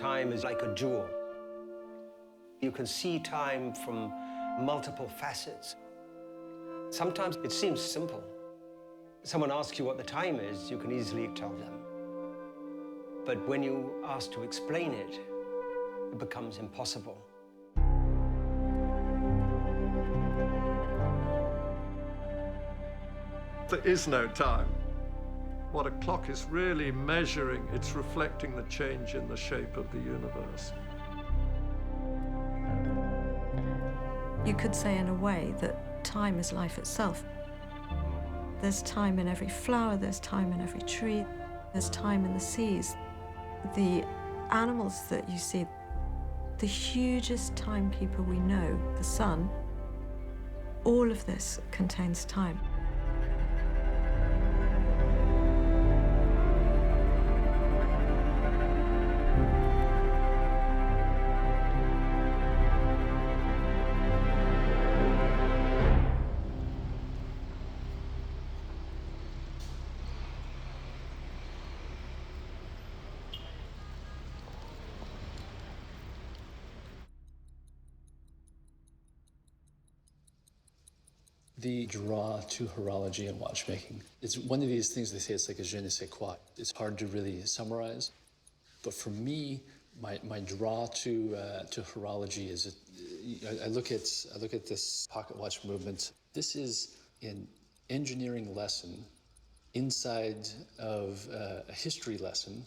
time is like a jewel. You can see time from multiple facets. Sometimes it seems simple. Someone asks you what the time is, you can easily tell them. But when you ask to explain it, it becomes impossible. There is no time. What a clock is really measuring, it's reflecting the change in the shape of the universe. You could say in a way that time is life itself. There's time in every flower, there's time in every tree, there's time in the seas. The animals that you see, the hugest timekeeper we know, the sun, all of this contains time. The draw to horology and watchmaking. It's one of these things they say it's like a je ne sais quoi. It's hard to really summarize. But for me, my draw to horology is, I look at this pocket watch movement. This is an engineering lesson inside of a history lesson,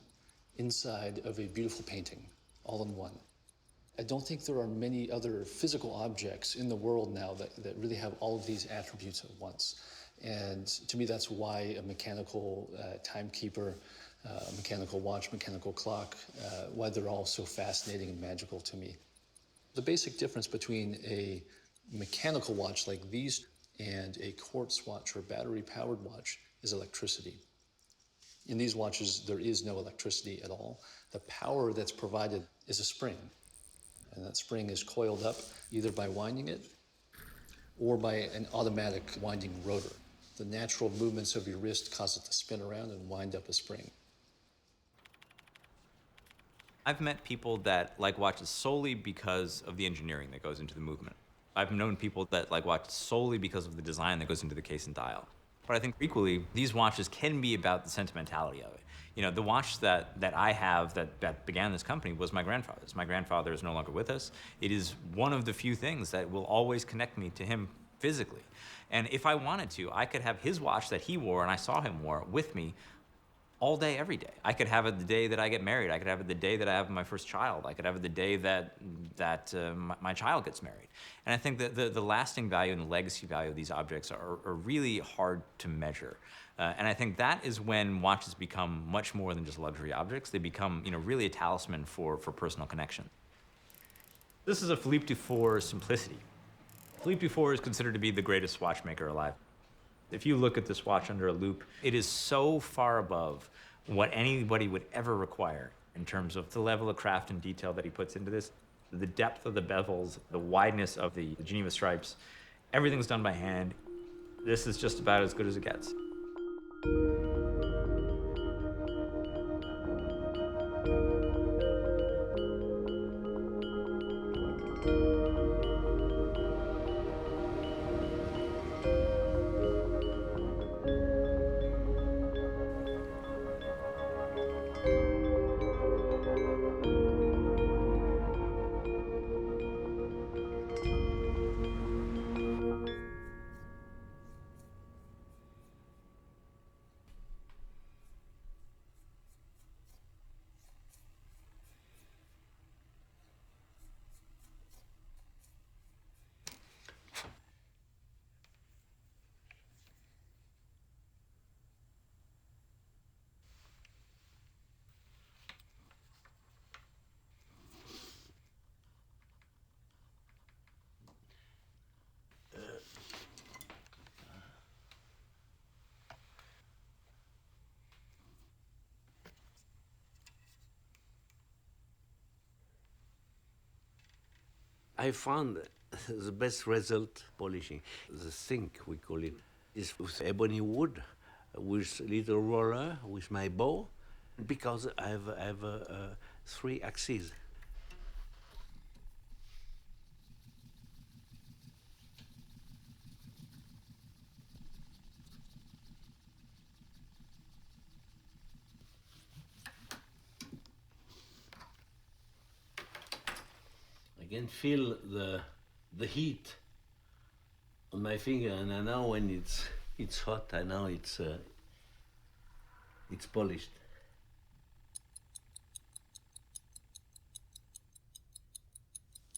inside of a beautiful painting, all in one. I don't think there are many other physical objects in the world now that really have all of these attributes at once. And to me, that's why a mechanical timekeeper, a mechanical watch, mechanical clock, why they're all so fascinating and magical to me. The basic difference between a mechanical watch like these and a quartz watch or battery-powered watch is electricity. In these watches, there is no electricity at all. The power that's provided is a spring. And that spring is coiled up either by winding it or by an automatic winding rotor. The natural movements of your wrist cause it to spin around and wind up a spring. I've met people that like watches solely because of the engineering that goes into the movement. I've known people that like watches solely because of the design that goes into the case and dial. But I think equally, these watches can be about the sentimentality of it. You know, the watch that I have that began this company was my grandfather's. My grandfather is no longer with us. It is one of the few things that will always connect me to him physically. And if I wanted to, I could have his watch that he wore and I saw him wear with me all day, every day. I could have it the day that I get married. I could have it the day that I have my first child. I could have it the day that my child gets married. And I think that the lasting value and the legacy value of these objects are really hard to measure. And I think that is when watches become much more than just luxury objects. They become, really a talisman for personal connection. This is a Philippe Dufour Simplicity. Philippe Dufour is considered to be the greatest watchmaker alive. If you look at this watch under a loupe, it is so far above what anybody would ever require in terms of the level of craft and detail that he puts into this, the depth of the bezels, the wideness of the Geneva stripes. Everything's done by hand. This is just about as good as it gets. I found the best result polishing. The sink, we call it, is with ebony wood, with little roller, with my bow, because I have 3 axes. I can feel the heat on my finger, and I know when it's hot. I know it's polished.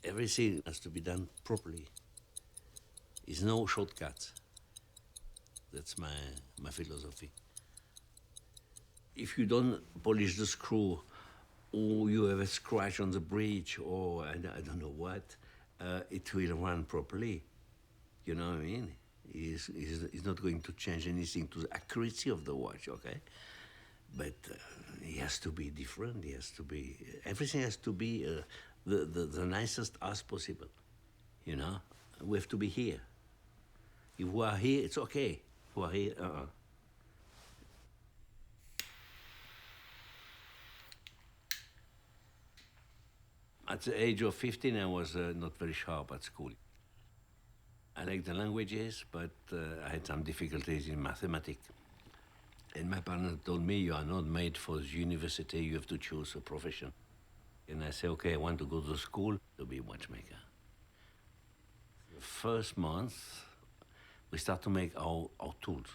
Everything has to be done properly. There's no shortcuts. That's my philosophy. If you don't polish the screw, or you have a scratch on the bridge, or I don't know what, it will run properly. You know what I mean? It's not going to change anything to the accuracy of the watch, okay? But it has to be different. It has to be, everything has to be the nicest as possible. You know, we have to be here. If we are here, it's okay. If we are here, At the age of 15, I was not very sharp at school. I liked the languages, but I had some difficulties in mathematics. And my parents told me, you are not made for the university, you have to choose a profession. And I said, okay, I want to go to school to be a watchmaker. The first month, we start to make our tools.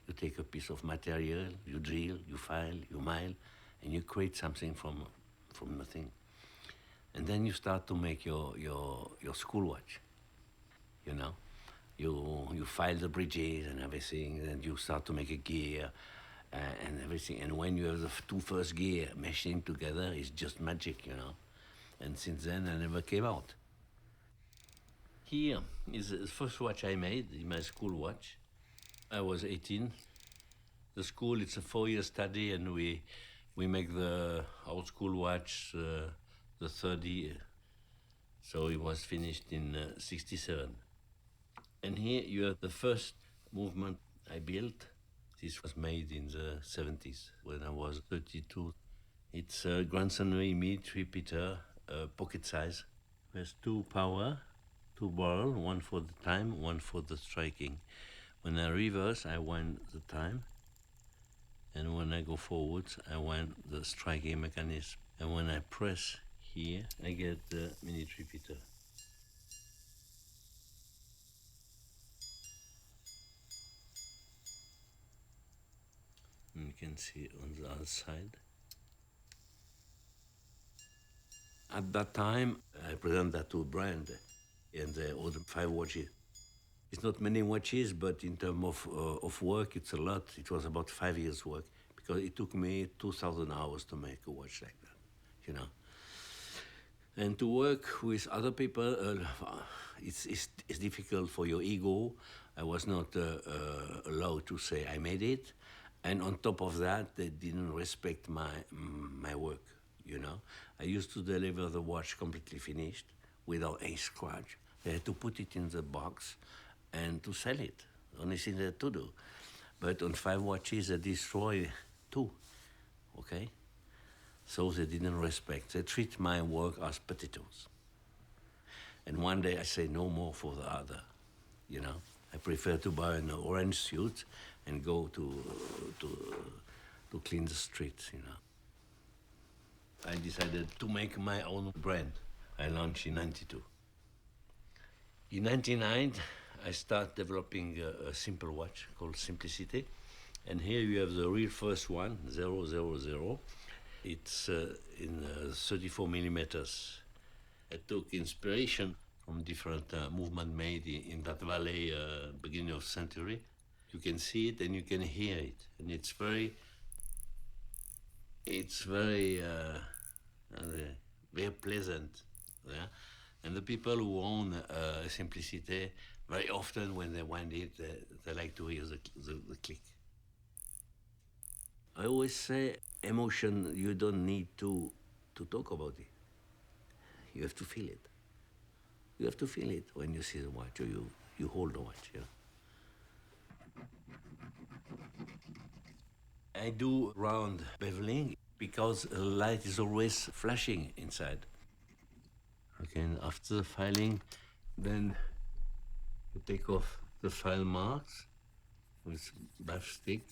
You take a piece of material, you drill, you file, you mile, and you create something from nothing. And then you start to make your school watch, you know? You file the bridges and everything, and you start to make a gear and everything. And when you have the 2 first gear meshing together, it's just magic, you know? And since then, I never came out. Here is the first watch I made, my school watch. I was 18. The school, it's a 4-year study, and we make our school watch the 3rd year. So it was finished in 67. And here you have the first movement I built. This was made in the 70s when I was 32. It's a Grandson Meat repeater, pocket size. There's 2 power, 2 barrel, one for the time, one for the striking. When I reverse, I wind the time. And when I go forwards, I wind the striking mechanism. And when I press here, I get the minute repeater. And you can see on the other side. At that time, I present that to a brand, and they ordered 5 watches. It's not many watches, but in terms of work, it's a lot. It was about 5 years' work, because it took me 2,000 hours to make a watch like that, you know. And to work with other people, it's difficult for your ego. I was not allowed to say I made it. And on top of that, they didn't respect my work, you know. I used to deliver the watch completely finished, without any scratch. They had to put it in the box and to sell it. Only thing they had to do. But on 5 watches, they destroy 2, okay? So they didn't respect. They treat my work as potatoes. And one day I say no more for the other, you know. I prefer to buy an orange suit and go to clean the streets, you know. I decided to make my own brand. I launched in 92. In 99, I start developing a simple watch called Simplicity. And here you have the real first one, 000. It's in 34 millimeters. I took inspiration from different movement made in that valley beginning of century. You can see it and you can hear it. And it's very pleasant. Yeah? And the people who own Simplicity, very often when they wind it, they like to hear the click. I always say, emotion, you don't need to talk about it. You have to feel it. You have to feel it when you see the watch or you hold the watch. Yeah. I do round beveling because the light is always flashing inside. Okay, and after the filing, then you take off the file marks with bath stick.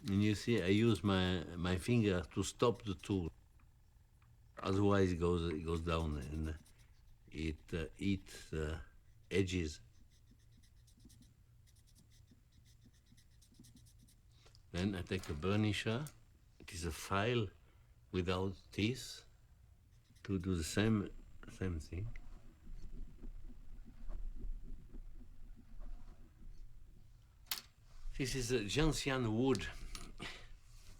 And you see, I use my finger to stop the tool. Otherwise, it goes down and it eats the edges. Then I take a burnisher. It is a file without teeth to do the same thing. This is a gentian wood.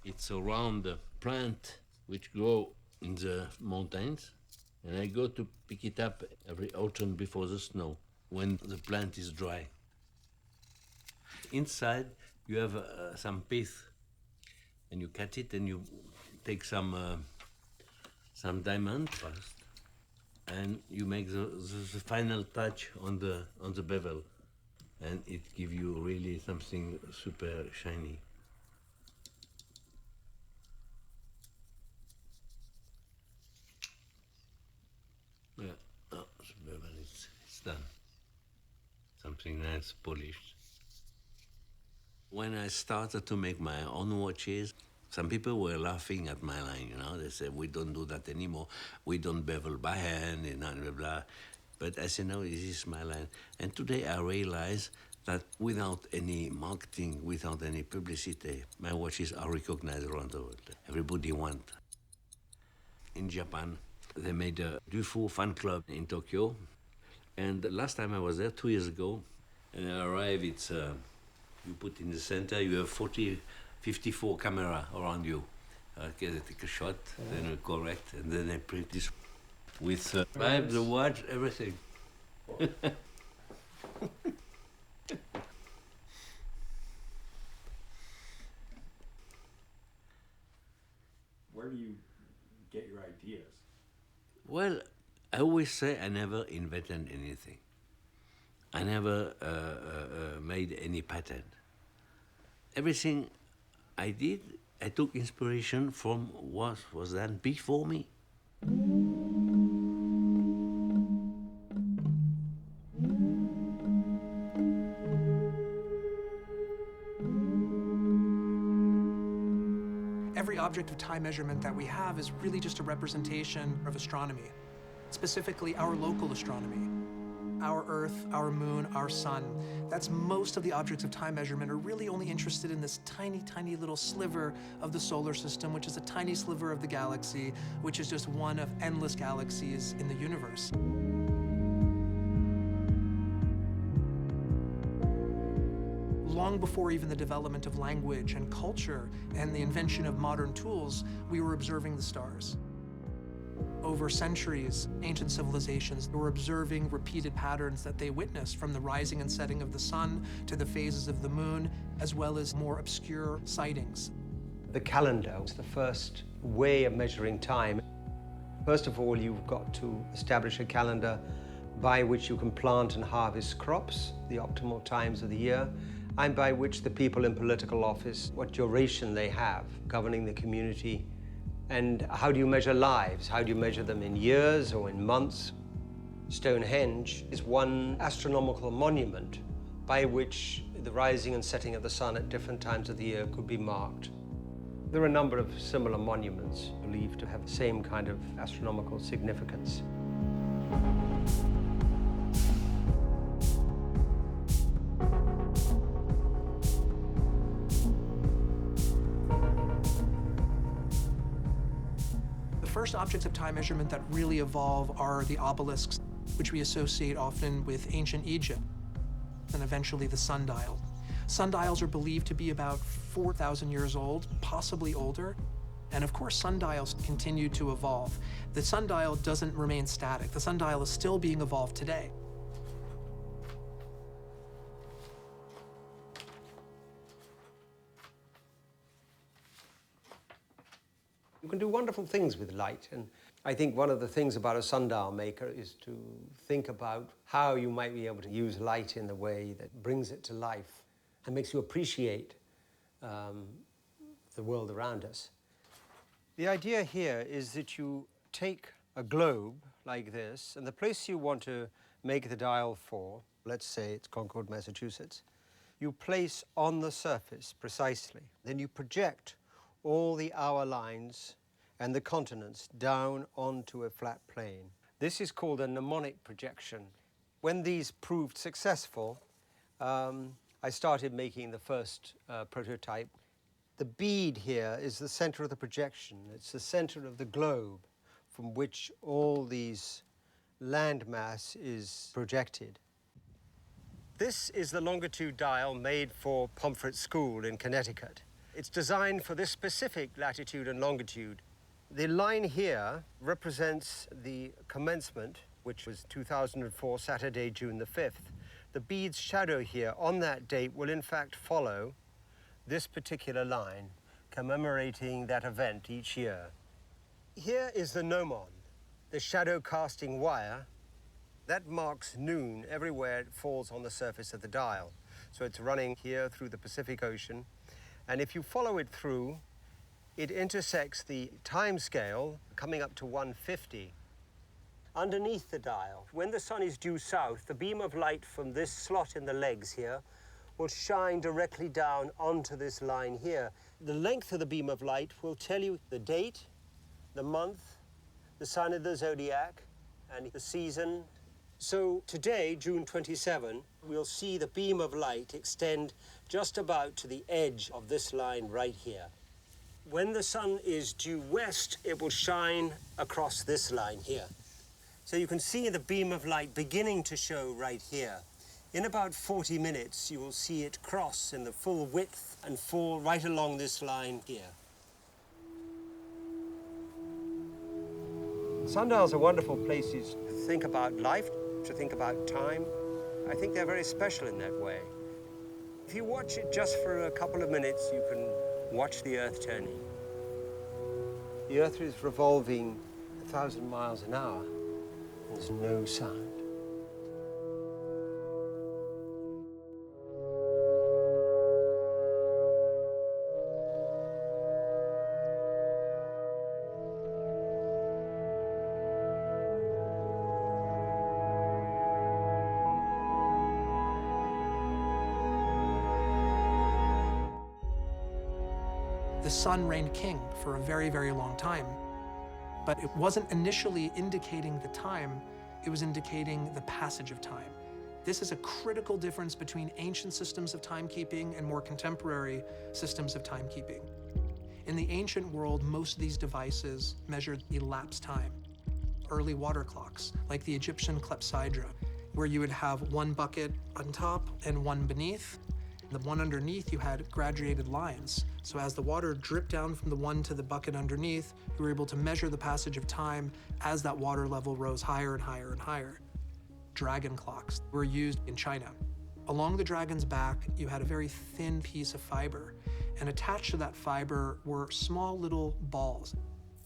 It's a round plant which grow in the mountains, and I go to pick it up every autumn before the snow, when the plant is dry. Inside, you have some pith, and you cut it, and you take some diamond first, and you make the final touch on the bevel, and it gives you really something super shiny. Yeah, oh, the bevel it's done. Something nice, polished. When I started to make my own watches, some people were laughing at my line, you know. They said, we don't do that anymore. We don't bevel by hand, and blah, blah, blah. But I said, no, this is my line. And today I realize that without any marketing, without any publicity, my watches are recognized around the world. Everybody wants. In Japan, they made a Dufour fan club in Tokyo. And the last time I was there, 2 years ago, and I arrived, it's... you put in the center, you have 54 camera around you. Okay, they take a shot, then I correct, and then I print this with vibe, the watch, everything. Where do you get your ideas? Well, I always say I never invented anything. I never made any patent. Everything I did, I took inspiration from what was done before me. Every object of time measurement that we have is really just a representation of astronomy, specifically our local astronomy. Our Earth, our Moon, our Sun. That's most of the objects of time measurement are really only interested in this tiny, tiny little sliver of the solar system, which is a tiny sliver of the galaxy, which is just one of endless galaxies in the universe. Long before even the development of language and culture and the invention of modern tools, we were observing the stars. Over centuries, ancient civilizations were observing repeated patterns that they witnessed, from the rising and setting of the sun to the phases of the moon, as well as more obscure sightings. The calendar was the first way of measuring time. First of all, you've got to establish a calendar by which you can plant and harvest crops, the optimal times of the year, and by which the people in political office, what duration they have governing the community. And how do you measure lives? How do you measure them in years or in months? Stonehenge is one astronomical monument by which the rising and setting of the sun at different times of the year could be marked. There are a number of similar monuments believed to have the same kind of astronomical significance. The first objects of time measurement that really evolve are the obelisks, which we associate often with ancient Egypt, and eventually the sundial. Sundials are believed to be about 4,000 years old, possibly older. And of course, sundials continue to evolve. The sundial doesn't remain static. The sundial is still being evolved today. You can do wonderful things with light, and I think one of the things about a sundial maker is to think about how you might be able to use light in the way that brings it to life and makes you appreciate the world around us. The idea here is that you take a globe like this, and the place you want to make the dial for, let's say it's Concord, Massachusetts, you place on the surface precisely. Then you project all the hour lines and the continents down onto a flat plane. This is called a mnemonic projection. When these proved successful, I started making the first prototype. The bead here is the center of the projection. It's the center of the globe from which all these landmass is projected. This is the longitude dial made for Pomfret School in Connecticut. It's designed for this specific latitude and longitude. The line here represents the commencement, which was 2004, Saturday, June the 5th. The bead's shadow here on that date will in fact follow this particular line, commemorating that event each year. Here is the gnomon, the shadow casting wire. That marks noon everywhere it falls on the surface of the dial. So it's running here through the Pacific Ocean. And if you follow it through, it intersects the time scale coming up to 150. Underneath the dial, when the sun is due south, the beam of light from this slot in the legs here will shine directly down onto this line here. The length of the beam of light will tell you the date, the month, the sign of the zodiac, and the season. So today, June 27, we'll see the beam of light extend just about to the edge of this line right here. When the sun is due west, it will shine across this line here. So you can see the beam of light beginning to show right here. In about 40 minutes, you will see it cross in the full width and fall right along this line here. Sundials are wonderful places to think about life, to think about time. I think they're very special in that way. If you watch it just for a couple of minutes, you can watch the Earth turning. The Earth is revolving 1,000 miles an hour. There's no sound. The sun reigned king for a very, very long time. But it wasn't initially indicating the time, it was indicating the passage of time. This is a critical difference between ancient systems of timekeeping and more contemporary systems of timekeeping. In the ancient world, most of these devices measured elapsed time. Early water clocks, like the Egyptian clepsydra, where you would have one bucket on top and one beneath. The one underneath, you had graduated lines. So as the water dripped down from the one to the bucket underneath, you were able to measure the passage of time as that water level rose higher and higher and higher. Dragon clocks were used in China. Along the dragon's back, you had a very thin piece of fiber, and attached to that fiber were small little balls.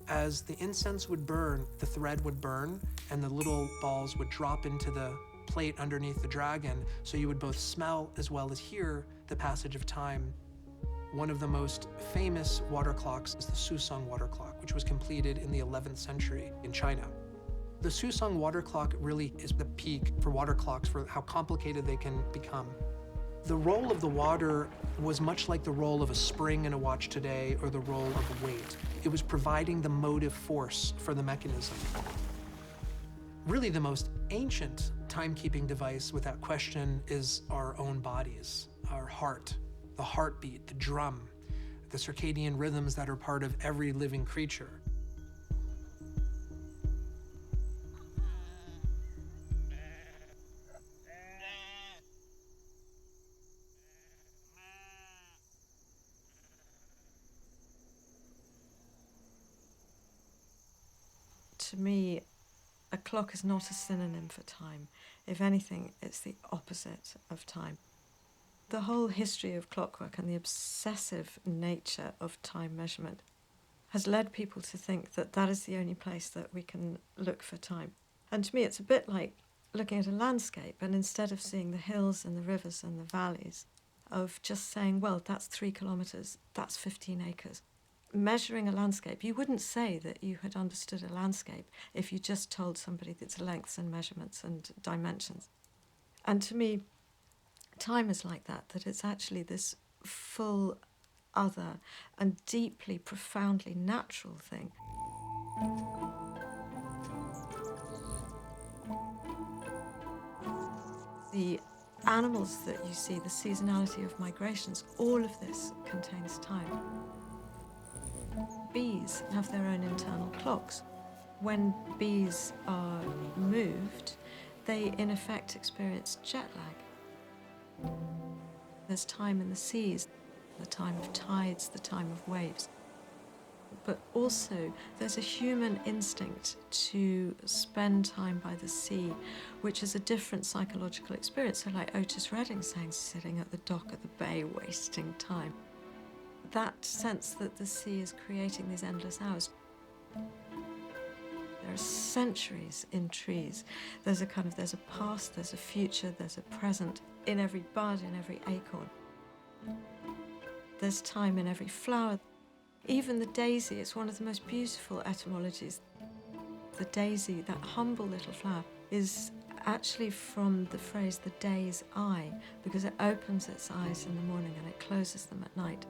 As the incense would burn, the thread would burn, and the little balls would drop into the plate underneath the dragon, so you would both smell as well as hear the passage of time. One of the most famous water clocks is the Susong water clock, which was completed in the 11th century in China. The Susong water clock really is the peak for water clocks, for how complicated they can become. The role of the water was much like the role of a spring in a watch today, or the role of a weight. It was providing the motive force for the mechanism. Really, the most ancient timekeeping device, without question, is our own bodies, our heart, the heartbeat, the drum, the circadian rhythms that are part of every living creature. To me, a clock is not a synonym for time. If anything, it's the opposite of time. The whole history of clockwork and the obsessive nature of time measurement has led people to think that that is the only place that we can look for time. And to me, it's a bit like looking at a landscape, and instead of seeing the hills and the rivers and the valleys of just saying, well, that's 3 kilometres, that's 15 acres. Measuring a landscape, you wouldn't say that you had understood a landscape if you just told somebody its lengths and measurements and dimensions. And to me, time is like that it's actually this full, other, and deeply, profoundly natural thing. The animals that you see, the seasonality of migrations, all of this contains time. Bees have their own internal clocks. When bees are moved, they in effect experience jet lag. There's time in the seas, the time of tides, the time of waves. But also, there's a human instinct to spend time by the sea, which is a different psychological experience. So like Otis Redding saying, sitting at the dock of the bay, wasting time. That sense that the sea is creating these endless hours. There are centuries in trees. There's a past, there's a future, there's a present in every bud, in every acorn. There's time in every flower. Even the daisy, it's one of the most beautiful etymologies. The daisy, that humble little flower, is actually from the phrase the day's eye, because it opens its eyes in the morning and it closes them at night.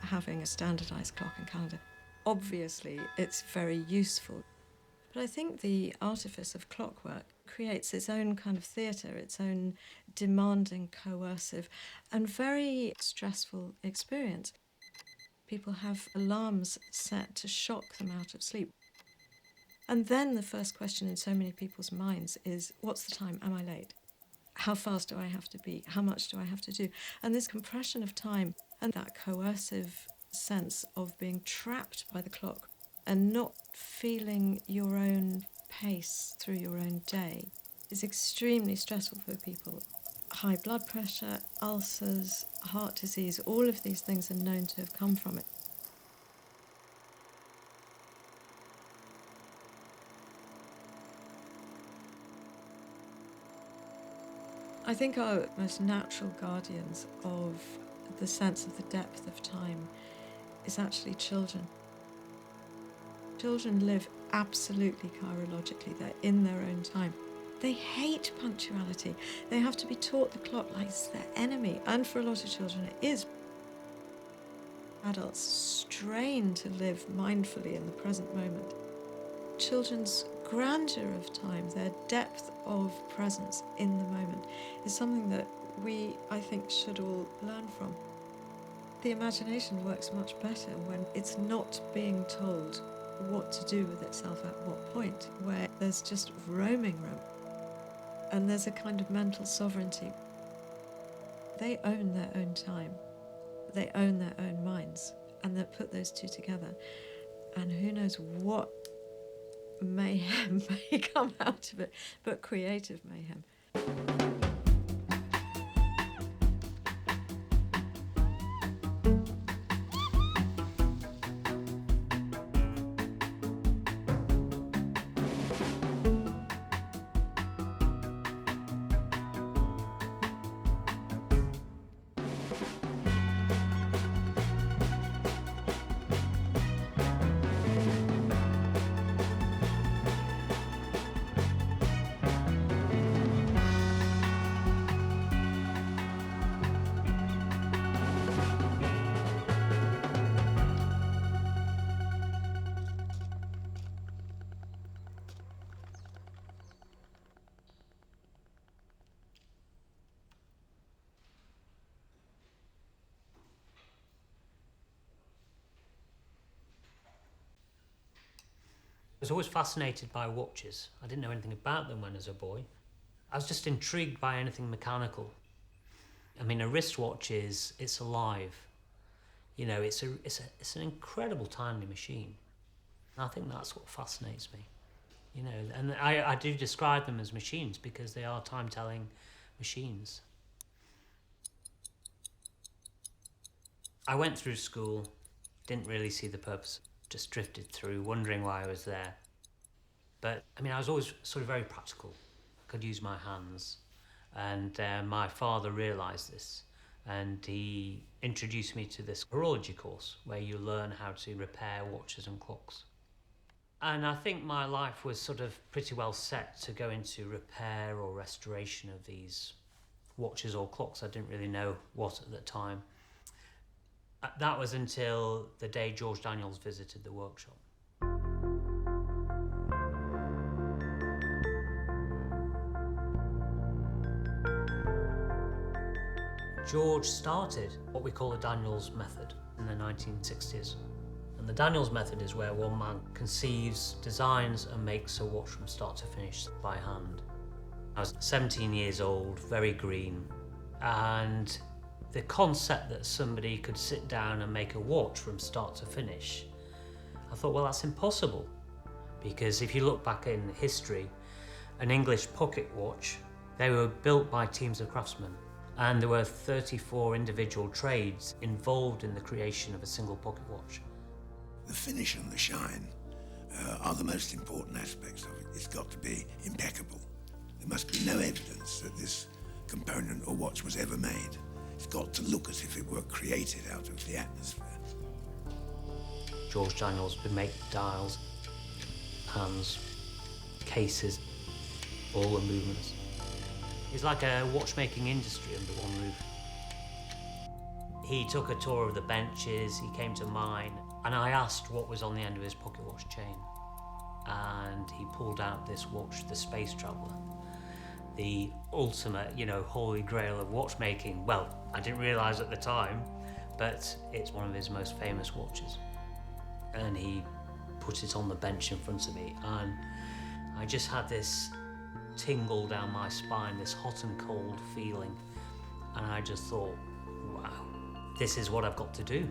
Having a standardized clock and calendar, obviously it's very useful. But I think the artifice of clockwork creates its own kind of theatre, its own demanding, coercive, and very stressful experience. People have alarms set to shock them out of sleep. And then the first question in so many people's minds is, what's the time? Am I late? How fast do I have to be? How much do I have to do? And this compression of time and that coercive sense of being trapped by the clock and not feeling your own pace through your own day is extremely stressful for people. High blood pressure, ulcers, heart disease, all of these things are known to have come from it. I think our most natural guardians of the sense of the depth of time is actually children. Children live absolutely chirologically. They're in their own time. They hate punctuality. They have to be taught the clock like it's their enemy. And for a lot of children, it is. Adults strain to live mindfully in the present moment. Children's grandeur of time, their depth of presence in the moment, is something that we, I think, should all learn from. The imagination works much better when it's not being told what to do with itself at what point, where there's just roaming room and there's a kind of mental sovereignty. They own their own time, they own their own minds, and they put those two together, and who knows what mayhem may come out of it, but creative mayhem. I was always fascinated by watches. I didn't know anything about them when I was a boy. I was just intrigued by anything mechanical. I mean, a wristwatch it's alive. You know, it's an incredible timely machine. And I think that's what fascinates me. You know, and I do describe them as machines because they are time-telling machines. I went through school, didn't really see the purpose, just drifted through, wondering why I was there. But, I mean, I was always sort of very practical. I could use my hands. And my father realised this, and he introduced me to this horology course where you learn how to repair watches and clocks. And I think my life was sort of pretty well set to go into repair or restoration of these watches or clocks. I didn't really know what at the time. That was until the day George Daniels visited the workshop. George started what we call the Daniels method in the 1960s. And the Daniels method is where one man conceives, designs and makes a watch from start to finish by hand. I was 17 years old, very green, and the concept that somebody could sit down and make a watch from start to finish, I thought, well, that's impossible. Because if you look back in history, an English pocket watch, they were built by teams of craftsmen. And there were 34 individual trades involved in the creation of a single pocket watch. The finish and the shine are the most important aspects of it. It's got to be impeccable. There must be no evidence that this component or watch was ever made. It's got to look as if it were created out of the atmosphere. George Daniels would make dials, hands, cases, all the movements. It's like a watchmaking industry under one roof. He took a tour of the benches, he came to mine, and I asked what was on the end of his pocket watch chain. And he pulled out this watch, the Space Traveller, the ultimate, holy grail of watchmaking. Well, I didn't realise at the time, but it's one of his most famous watches. And he put it on the bench in front of me, and I just had this tingle down my spine, this hot and cold feeling. And I just thought, wow, this is what I've got to do.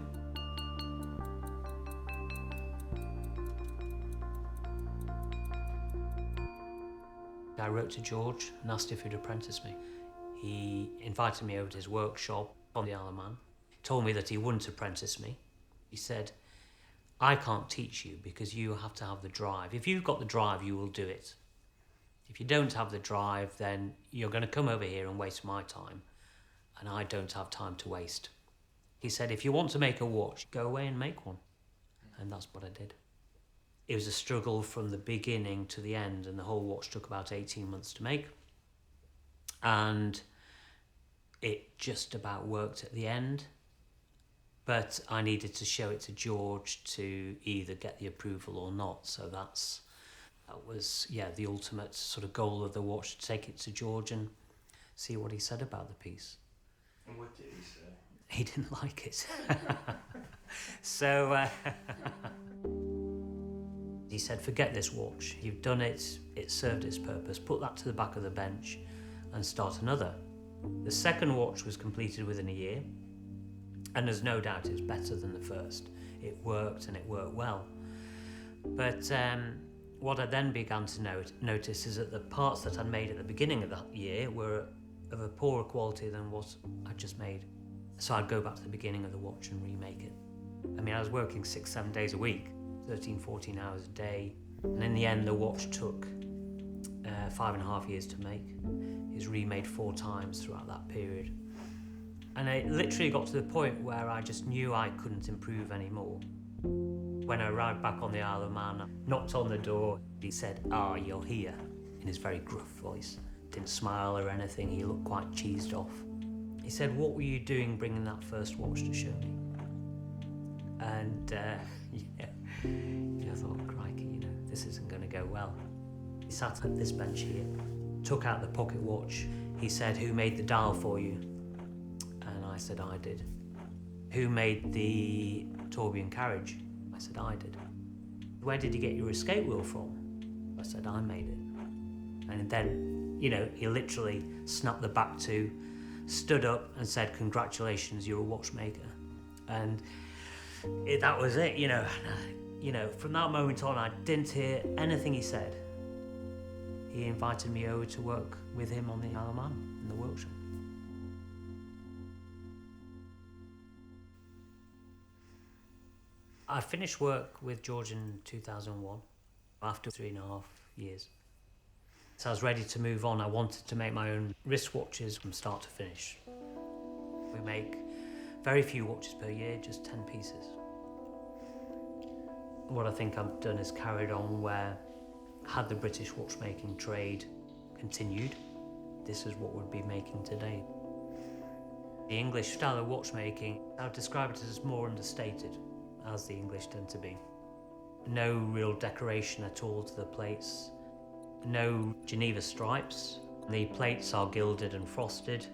I wrote to George and asked if he'd apprentice me. He invited me over to his workshop on the Isle of Man. He told me that he wouldn't apprentice me. He said, I can't teach you because you have to have the drive. If you've got the drive, you will do it. If you don't have the drive, then you're going to come over here and waste my time, and I don't have time to waste. He said, if you want to make a watch, go away and make one. And that's what I did. It was a struggle from the beginning to the end, and the whole watch took about 18 months to make. And it just about worked at the end. But I needed to show it to George to either get the approval or not. So that was, the ultimate sort of goal of the watch, to take it to George and see what he said about the piece. And what did he say? He didn't like it. So he said, forget this watch. You've done it. It served its purpose. Put that to the back of the bench and start another. The second watch was completed within a year. And there's no doubt it's better than the first. It worked, and it worked well. But what I then began to notice is that the parts that I'd made at the beginning of that year were of a poorer quality than what I'd just made. So I'd go back to the beginning of the watch and remake it. I mean, I was working 6-7 days a week, 13, 14 hours a day. And in the end, the watch took 5.5 years to make. It was remade 4 times throughout that period. And it literally got to the point where I just knew I couldn't improve anymore. When I arrived back on the Isle of Man, I knocked on the door. He said, you're here, in his very gruff voice. Didn't smile or anything, he looked quite cheesed off. He said, what were you doing bringing that first watch to show me? And I thought, crikey, this isn't going to go well. He sat at this bench here, took out the pocket watch. He said, who made the dial for you? And I said, I did. Who made the tourbillon carriage? I said, I did. Where did you get your escape wheel from? I said, I made it. And then, he literally snapped the back to, stood up and said, congratulations, you're a watchmaker. And that was it, From that moment on, I didn't hear anything he said. He invited me over to work with him on the Isle of Man in the workshop. I finished work with George in 2001, after 3.5 years. So I was ready to move on. I wanted to make my own wristwatches from start to finish. We make very few watches per year, just 10 pieces. What I think I've done is carried on where, had the British watchmaking trade continued, this is what we'd be making today. The English style of watchmaking, I would describe it as more understated, as the English tend to be. No real decoration at all to the plates. No Geneva stripes. The plates are gilded and frosted.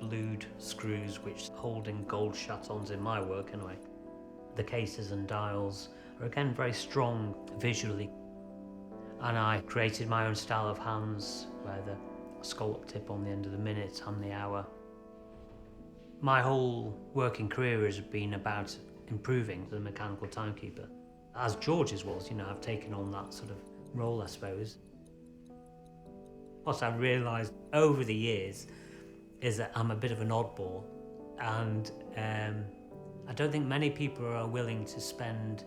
Blued screws which hold in gold chatons in my work anyway. The cases and dials are again very strong visually. And I created my own style of hands where the scallop tip on the end of the minute and the hour. My whole working career has been about improving the mechanical timekeeper. As George's was, I've taken on that sort of role, I suppose. What I've realised over the years is that I'm a bit of an oddball, and I don't think many people are willing to spend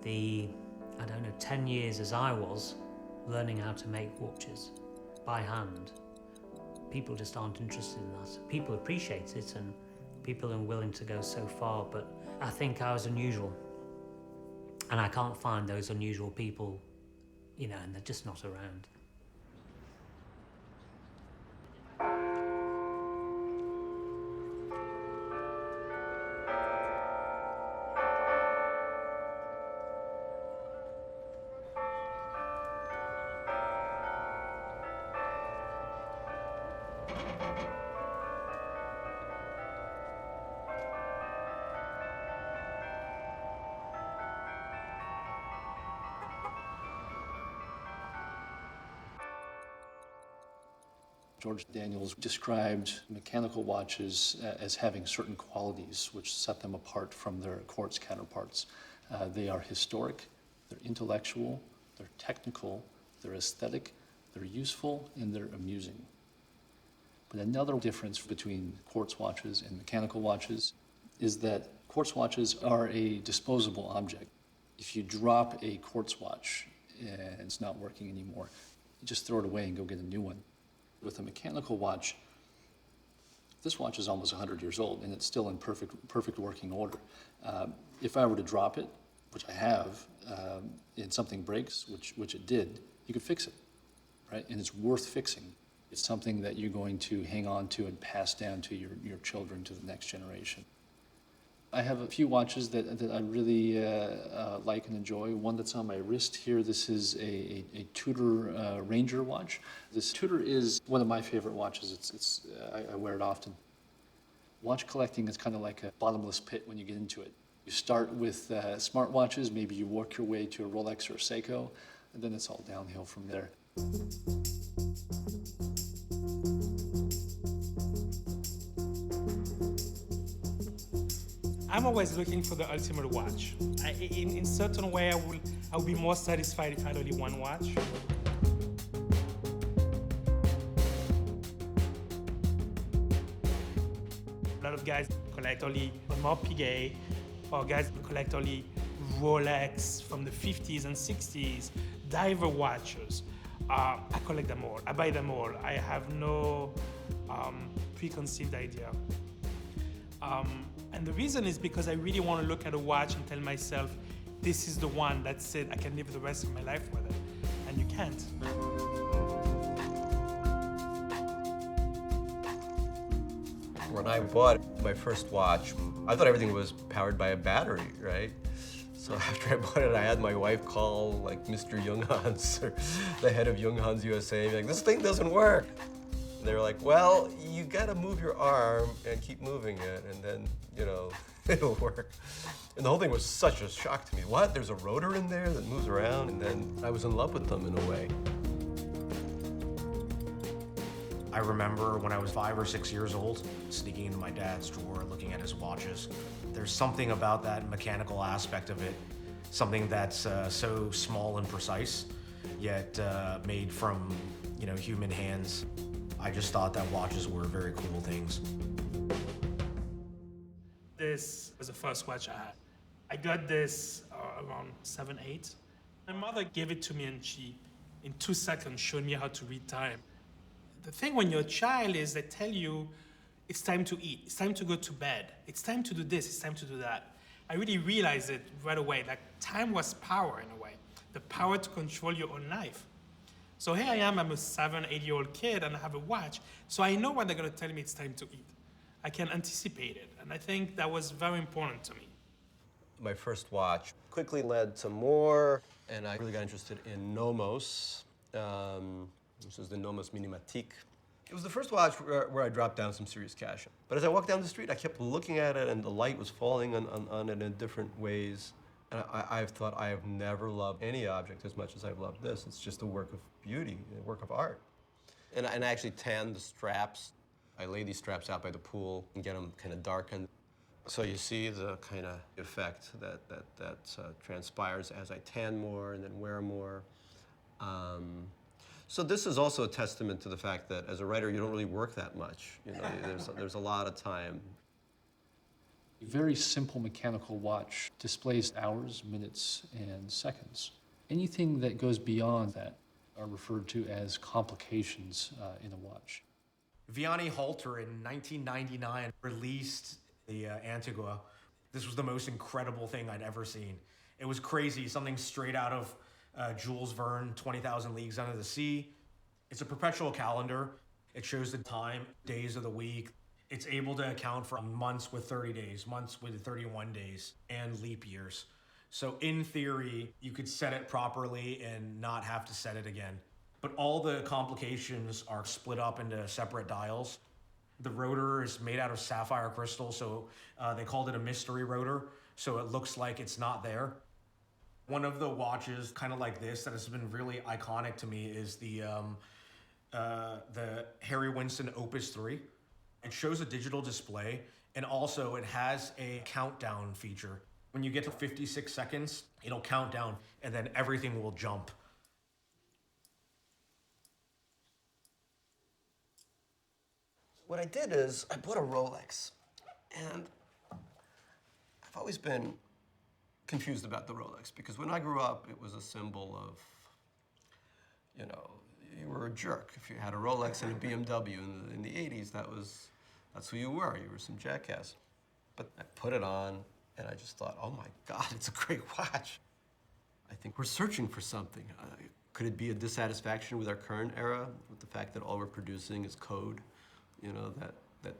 the, 10 years as I was, learning how to make watches by hand. People just aren't interested in that. People appreciate it and people are willing to go so far, but I think I was unusual. And I can't find those unusual people, and they're just not around. George Daniels described mechanical watches as having certain qualities which set them apart from their quartz counterparts. They are historic, they're intellectual, they're technical, they're aesthetic, they're useful, and they're amusing. But another difference between quartz watches and mechanical watches is that quartz watches are a disposable object. If you drop a quartz watch and it's not working anymore, you just throw it away and go get a new one. With a mechanical watch, this watch is almost 100 years old and it's still in perfect working order. If I were to drop it, which I have, and something breaks, which it did, you could fix it, right? And it's worth fixing. It's something that you're going to hang on to and pass down to your children, to the next generation. I have a few watches that I really like and enjoy. One that's on my wrist here, this is a Tudor Ranger watch. This Tudor is one of my favorite watches. I wear it often. Watch collecting is kind of like a bottomless pit when you get into it. You start with smart watches, maybe you work your way to a Rolex or a Seiko, and then it's all downhill from there. I'm always looking for the ultimate watch. In certain way, I will be more satisfied if I had only one watch. A lot of guys collect only Audemars Piguet, or guys who collect only Rolex from the 50s and 60s, diver watches. I collect them all. I buy them all. I have no preconceived idea. And the reason is because I really want to look at a watch and tell myself, this is the one that said I can live the rest of my life with it. And you can't. When I bought my first watch, I thought everything was powered by a battery, right? So after I bought it, I had my wife call like Mr. Junghans or the head of Junghans USA, like, this thing doesn't work. And they were like, well, you gotta move your arm and keep moving it, and then, it'll work. And the whole thing was such a shock to me. What? There's a rotor in there that moves around? And then I was in love with them in a way. I remember when I was 5 or 6 years old, sneaking into my dad's drawer, looking at his watches. There's something about that mechanical aspect of it, something that's so small and precise, yet made from, human hands. I just thought that watches were very cool things. This was the first watch I had. I got this around 7, 8. My mother gave it to me and she, in 2 seconds, showed me how to read time. The thing when you're a child is they tell you it's time to eat, it's time to go to bed, it's time to do this, it's time to do that. I really realized it right away, that time was power in a way, the power to control your own life. So here I am, I'm a 7, 8-year-old kid and I have a watch, so I know when they're gonna tell me it's time to eat. I can anticipate it, and I think that was very important to me. My first watch quickly led to more, and I really got interested in Nomos, which is the Nomos Minimatique. It was the first watch where I dropped down some serious cash. But as I walked down the street, I kept looking at it, and the light was falling on it in different ways. And I've thought I have never loved any object as much as I've loved this. It's just a work of beauty, a work of art. And I actually tanned the straps. I lay these straps out by the pool and get them kind of darkened. So you see the kind of effect that transpires as I tan more and then wear more. So this is also a testament to the fact that as a writer, you don't really work that much. You know, there's a lot of time. A very simple mechanical watch displays hours, minutes, and seconds. Anything that goes beyond that are referred to as complications in a watch. Vianney Halter in 1999 released the Antigua. This was the most incredible thing I'd ever seen. It was crazy, something straight out of Jules Verne, 20,000 Leagues Under the Sea. It's a perpetual calendar. It shows the time, days of the week. It's able to account for months with 30 days, months with 31 days, and leap years. So in theory, you could set it properly and not have to set it again. But all the complications are split up into separate dials. The rotor is made out of sapphire crystal, so they called it a mystery rotor, so it looks like it's not there. One of the watches, kind of like this, that has been really iconic to me is the Harry Winston Opus 3. It shows a digital display, and also it has a countdown feature. When you get to 56 seconds, it'll count down, and then everything will jump. What I did is I bought a Rolex, and I've always been confused about the Rolex because when I grew up, it was a symbol of, you know, you were a jerk if you had a Rolex and a BMW in the 80s. That's who you were. You were some jackass. But I put it on, and I just thought, oh my God, it's a great watch. I think we're searching for something. Could it be a dissatisfaction with our current era, with the fact that all we're producing is code? You know, that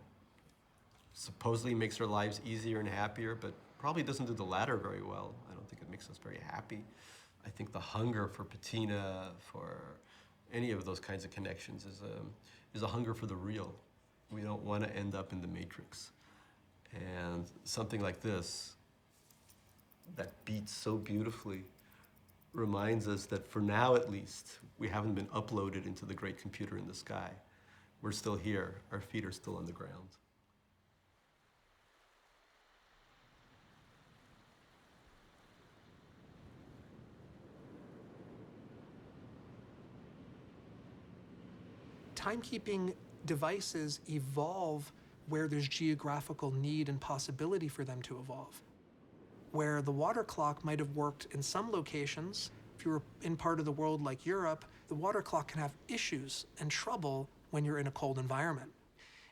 supposedly makes our lives easier and happier, but probably doesn't do the latter very well. I don't think it makes us very happy. I think the hunger for patina, for any of those kinds of connections is a hunger for the real. We don't want to end up in the matrix. And something like this, that beats so beautifully, reminds us that for now at least, we haven't been uploaded into the great computer in the sky. We're still here. Our feet are still on the ground. Timekeeping devices evolve where there's geographical need and possibility for them to evolve. Where the water clock might have worked in some locations, if you were in part of the world like Europe, the water clock can have issues and trouble when you're in a cold environment.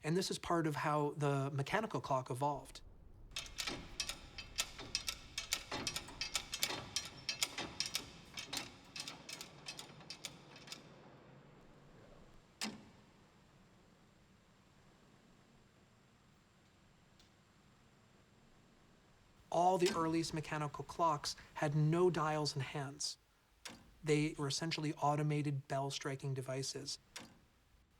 And this is part of how the mechanical clock evolved. All the earliest mechanical clocks had no dials and hands. They were essentially automated bell-striking devices.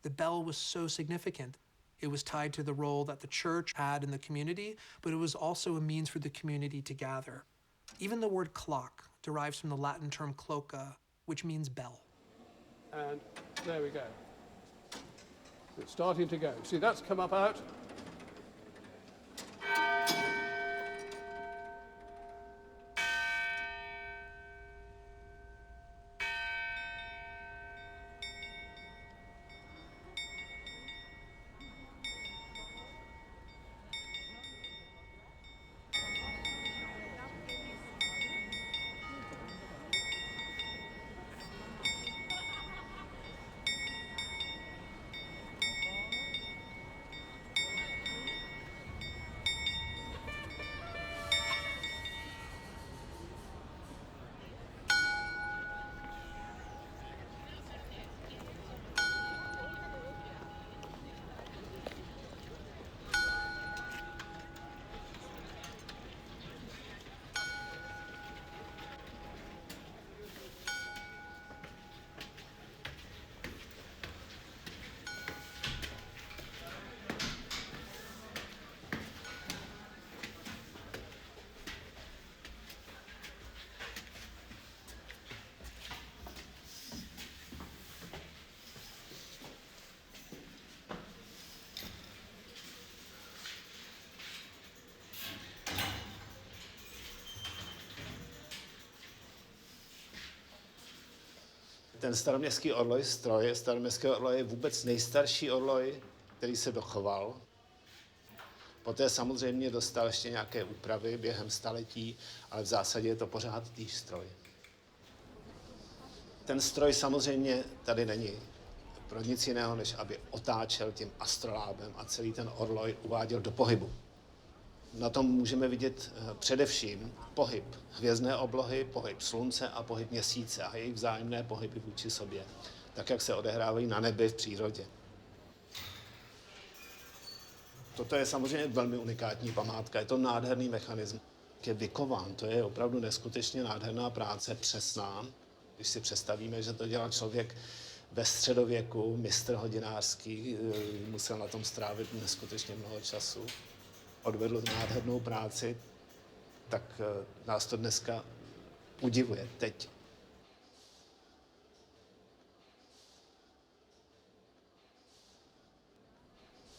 The bell was so significant. It was tied to the role that the church had in the community, but it was also a means for the community to gather. Even the word clock derives from the Latin term cloca, which means bell. And there we go. It's starting to go. See, that's come up out. Ten staroměstský orloj, stroj staroměstského orloje je vůbec nejstarší orloj, který se dochoval. Poté samozřejmě dostal ještě nějaké úpravy během staletí, ale v zásadě je to pořád týž stroj. Ten stroj samozřejmě tady není pro nic jiného, než aby otáčel tím astrolábem a celý ten orloj uváděl do pohybu. Na tom můžeme vidět především pohyb hvězdné oblohy, pohyb slunce a pohyb měsíce a jejich vzájemné pohyby vůči sobě, tak jak se odehrávají na nebi v přírodě. Toto je samozřejmě velmi unikátní památka, je to nádherný mechanismus. Je vykován, to je opravdu neskutečně nádherná práce, přesná. Když si představíme, že to dělal člověk ve středověku, mistr hodinářský, musel na tom strávit neskutečně mnoho času. Odvedl nádhernou práci, tak nás to dneska udivuje teď.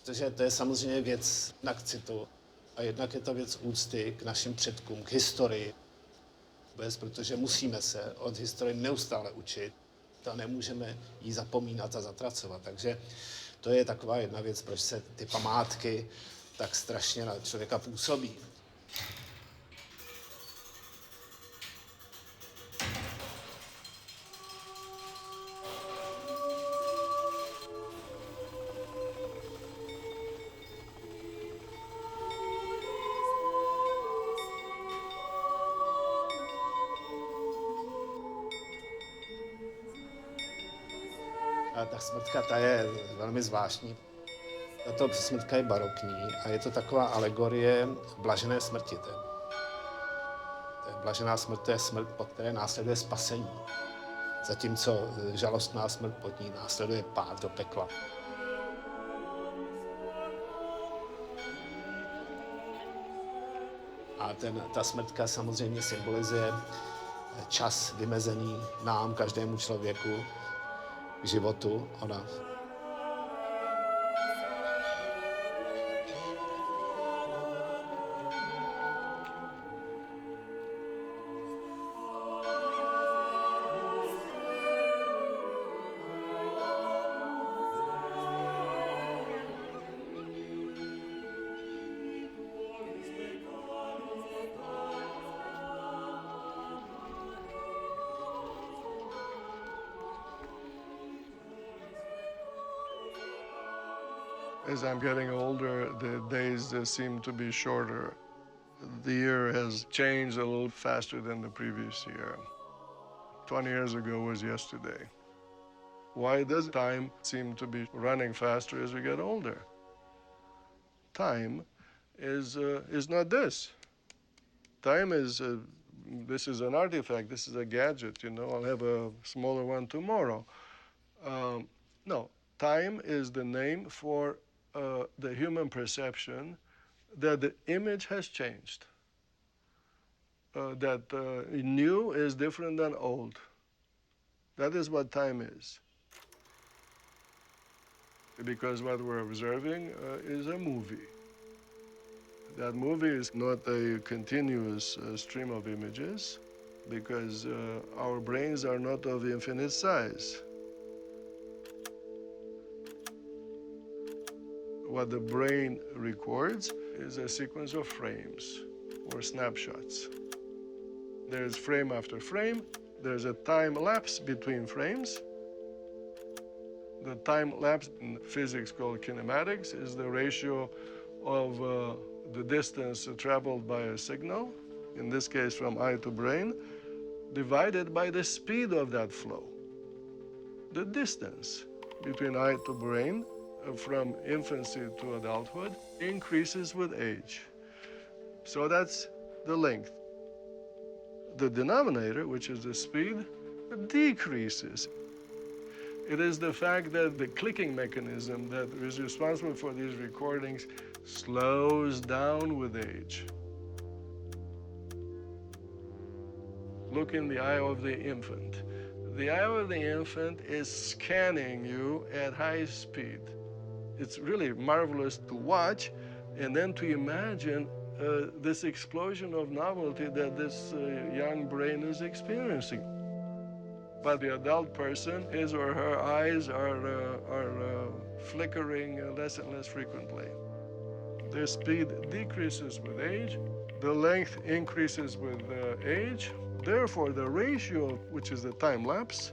Protože to je samozřejmě věc na citu a jednak je to věc úcty k našim předkům, k historii. Protože musíme se od historie neustále učit a nemůžeme ji zapomínat a zatracovat. Takže to je taková jedna věc, proč se ty památky tak strašně na člověka působí. A ta smrtka, ta je velmi zvláštní. Tato smrtka je barokní a je to taková alegorie blažené smrti. Blažená smrt, to je smrt, po které následuje spasení. Zatímco žalostná smrt pod ní následuje pád do pekla. A ta smrtka samozřejmě symbolizuje čas vymezený nám, každému člověku, k životu. Ona As I'm getting older, the days seem to be shorter. The year has changed a little faster than the previous year. 20 years ago was yesterday. Why does time seem to be running faster as we get older? Time is not this. Time is, this is an artifact, this is a gadget, you know, I'll have a smaller one tomorrow. No, time is the name for the human perception that the image has changed, that new is different than old. That is what time is. Because what we're observing is a movie. That movie is not a continuous stream of images because our brains are not of infinite size. What the brain records is a sequence of frames or snapshots. There's frame after frame. There's a time lapse between frames. The time lapse in physics called kinematics is the ratio of the distance traveled by a signal, in this case from eye to brain, divided by the speed of that flow. The distance between eye to brain from infancy to adulthood increases with age. So that's the length. The denominator, which is the speed, decreases. It is the fact that the clicking mechanism that is responsible for these recordings slows down with age. Look in the eye of the infant. The eye of the infant is scanning you at high speed. It's really marvelous to watch and then to imagine this explosion of novelty that this young brain is experiencing. But the adult person, his or her eyes are flickering less and less frequently. The speed decreases with age, the length increases with age, therefore the ratio, which is the time lapse,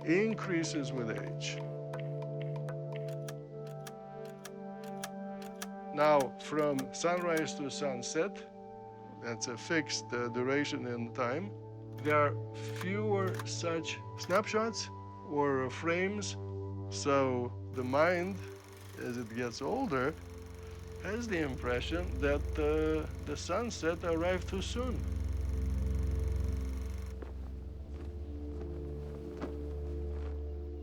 increases with age. Now, from sunrise to sunset, that's a fixed duration in time, there are fewer such snapshots or frames, so the mind, as it gets older, has the impression that the sunset arrived too soon.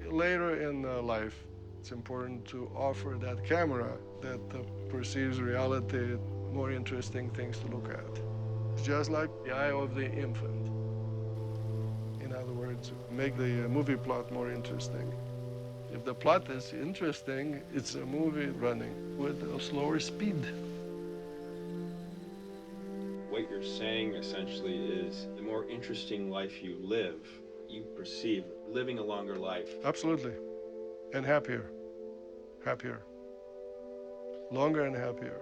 Later in life, it's important to offer that camera that perceives reality, more interesting things to look at. It's just like the eye of the infant. In other words, make the movie plot more interesting. If the plot is interesting, it's a movie running with a slower speed. What you're saying essentially is the more interesting life you live, you perceive living a longer life. Absolutely. And happier. Happier. Longer and happier.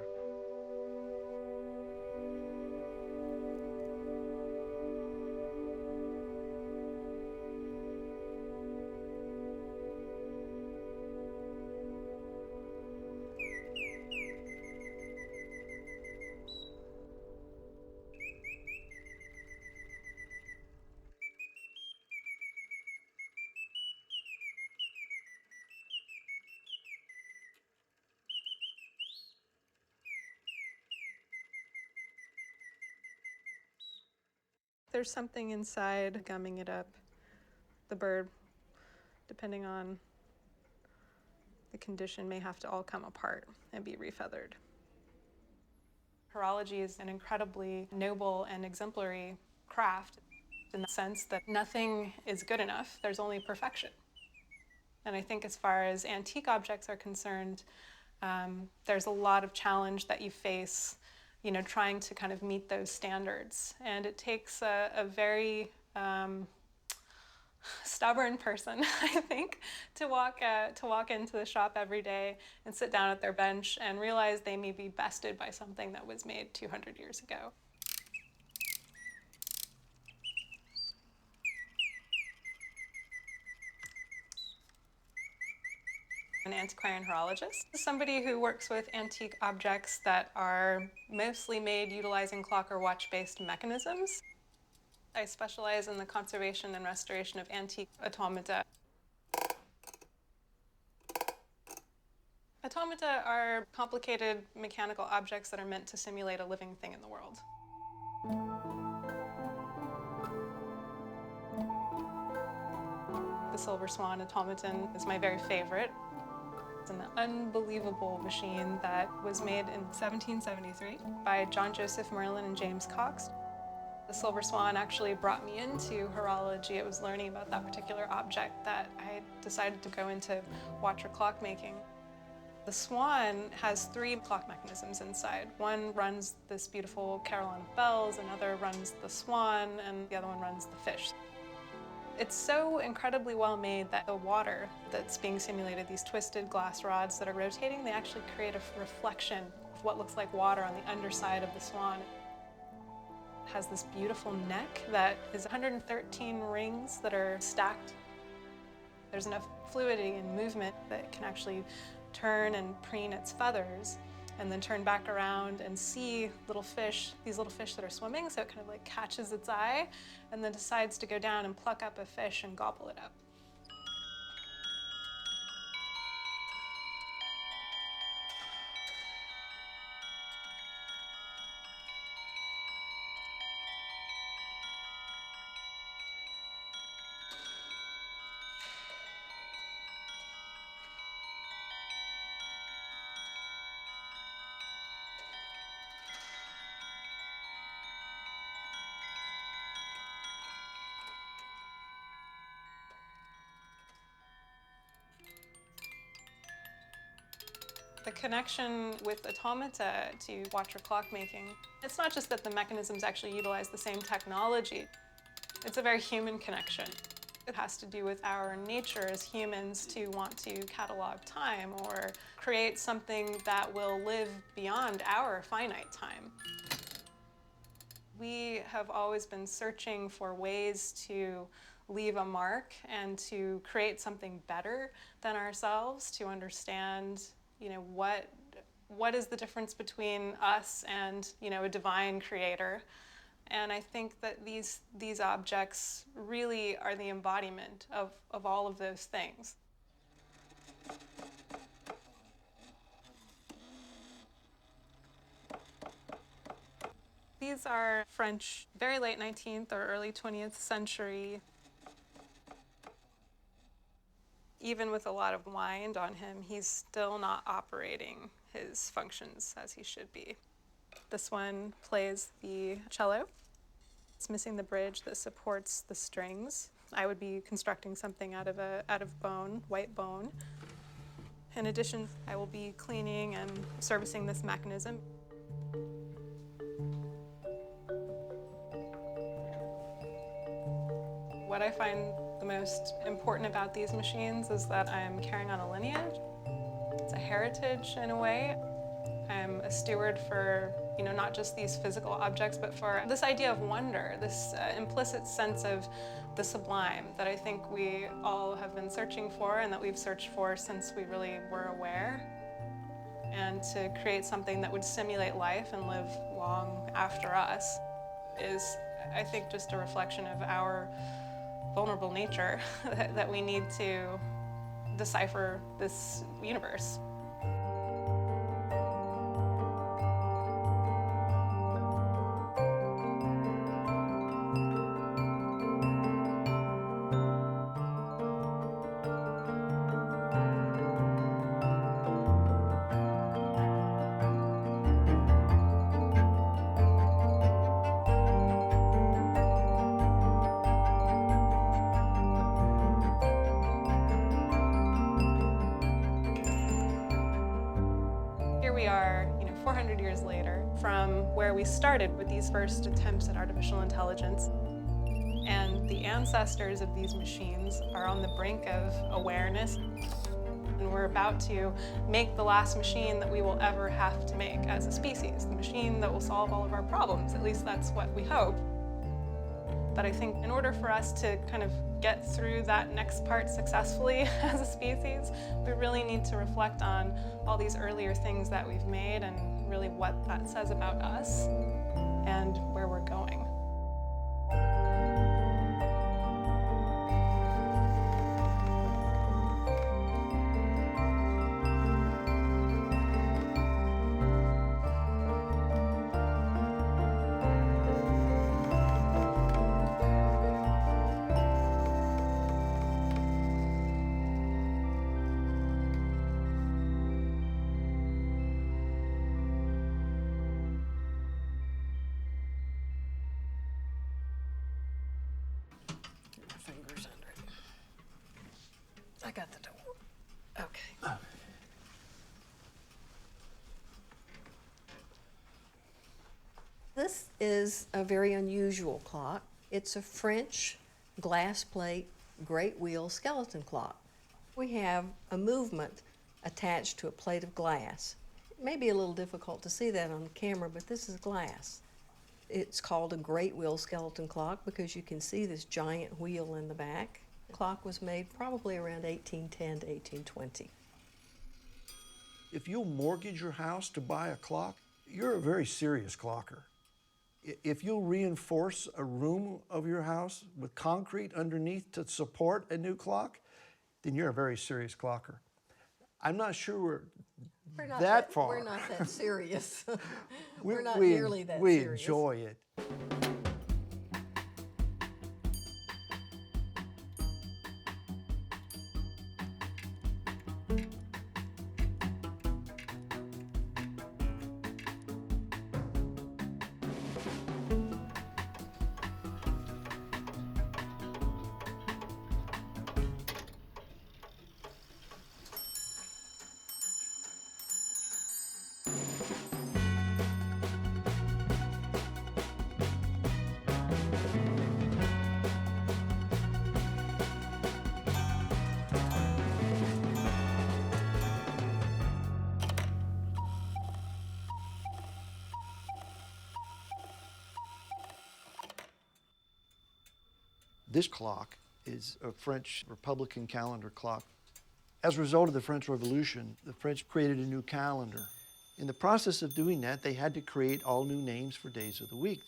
There's something inside gumming it up. The bird, depending on the condition, may have to all come apart and be refeathered. Horology is an incredibly noble and exemplary craft in the sense that nothing is good enough. There's only perfection. And I think as far as antique objects are concerned, there's a lot of challenge that you face, you know, trying to kind of meet those standards. And it takes a very stubborn person, I think, to walk into the shop every day and sit down at their bench and realize they may be bested by something that was made 200 years ago. An antiquarian horologist is somebody who works with antique objects that are mostly made utilizing clock or watch-based mechanisms. I specialize in the conservation and restoration of antique automata. Automata are complicated mechanical objects that are meant to simulate a living thing in the world. The Silver Swan automaton is my very favorite. It's an unbelievable machine that was made in 1773 by John Joseph Merlin and James Cox. The Silver Swan actually brought me into horology. It was learning about that particular object that I decided to go into watch or clock making. The Swan has 3 clock mechanisms inside. One runs this beautiful carillon of bells, another runs the swan, and the other one runs the fish. It's so incredibly well made that the water that's being simulated, these twisted glass rods that are rotating, they actually create a reflection of what looks like water on the underside of the swan. It has this beautiful neck that is 113 rings that are stacked. There's enough fluidity and movement that it can actually turn and preen its feathers and then turn back around and see little fish, these little fish that are swimming, so it kind of like catches its eye and then decides to go down and pluck up a fish and gobble it up. The connection with automata to watch or clock making, it's not just that the mechanisms actually utilize the same technology. It's a very human connection. It has to do with our nature as humans to want to catalog time or create something that will live beyond our finite time. We have always been searching for ways to leave a mark and to create something better than ourselves, to understand, what is the difference between us and, a divine creator. And I think that these objects really are the embodiment of all of those things. These are French, very late 19th or early 20th century. Even with a lot of wind on him, he's still not operating his functions as he should be. This one plays the cello. It's missing the bridge that supports the strings. I would be constructing something out of bone, white bone. In addition, I will be cleaning and servicing this mechanism. What I find the most important about these machines is that I'm carrying on a lineage. It's a heritage in a way. I'm a steward for, not just these physical objects, but for this idea of wonder, this implicit sense of the sublime that I think we all have been searching for and that we've searched for since we really were aware. And to create something that would simulate life and live long after us is, I think, just a reflection of our vulnerable nature that we need to decipher this universe. Here we are, 400 years later, from where we started with these first attempts at artificial intelligence. And the ancestors of these machines are on the brink of awareness. And we're about to make the last machine that we will ever have to make as a species, the machine that will solve all of our problems. At least that's what we hope. But I think in order for us to kind of get through that next part successfully as a species, we really need to reflect on all these earlier things that we've made and really what that says about us and where we're going. I got the door. Okay. This is a very unusual clock. It's a French glass plate great wheel skeleton clock. We have a movement attached to a plate of glass. It may be a little difficult to see that on the camera, but this is glass. It's called a great wheel skeleton clock because you can see this giant wheel in the back. The clock was made probably around 1810 to 1820. If you'll mortgage your house to buy a clock, you're a very serious clocker. If you'll reinforce a room of your house with concrete underneath to support a new clock, then you're a very serious clocker. I'm not sure we're not that far. We're not that serious. We're not nearly that serious. We enjoy it. This clock is a French Republican calendar clock. As a result of the French Revolution, the French created a new calendar. In the process of doing that, they had to create all new names for days of the week.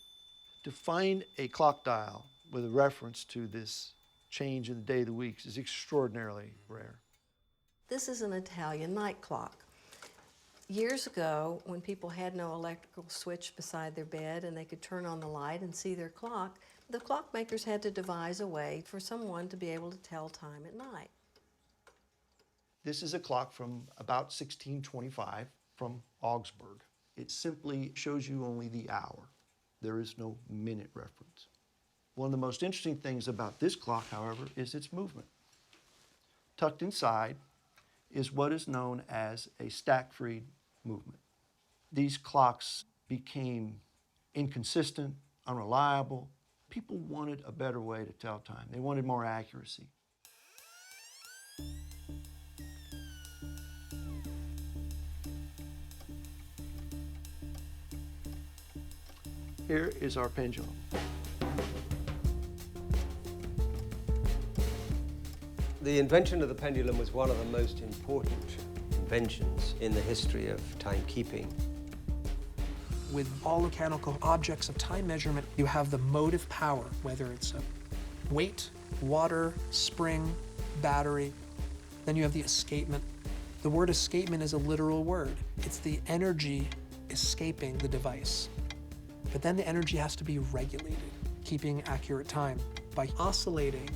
To find a clock dial with a reference to this change in the day of the week is extraordinarily rare. This is an Italian night clock. Years ago, when people had no electrical switch beside their bed and they could turn on the light and see their clock, the clockmakers had to devise a way for someone to be able to tell time at night. This is a clock from about 1625 from Augsburg. It simply shows you only the hour. There is no minute reference. One of the most interesting things about this clock, however, is its movement. Tucked inside is what is known as a stack-free movement. These clocks became inconsistent, unreliable. People wanted a better way to tell time. They wanted more accuracy. Here is our pendulum. The invention of the pendulum was one of the most important inventions in the history of timekeeping. With all mechanical objects of time measurement, you have the motive power, whether it's a weight, water, spring, battery. Then you have the escapement. The word escapement is a literal word. It's the energy escaping the device. But then the energy has to be regulated, keeping accurate time by oscillating.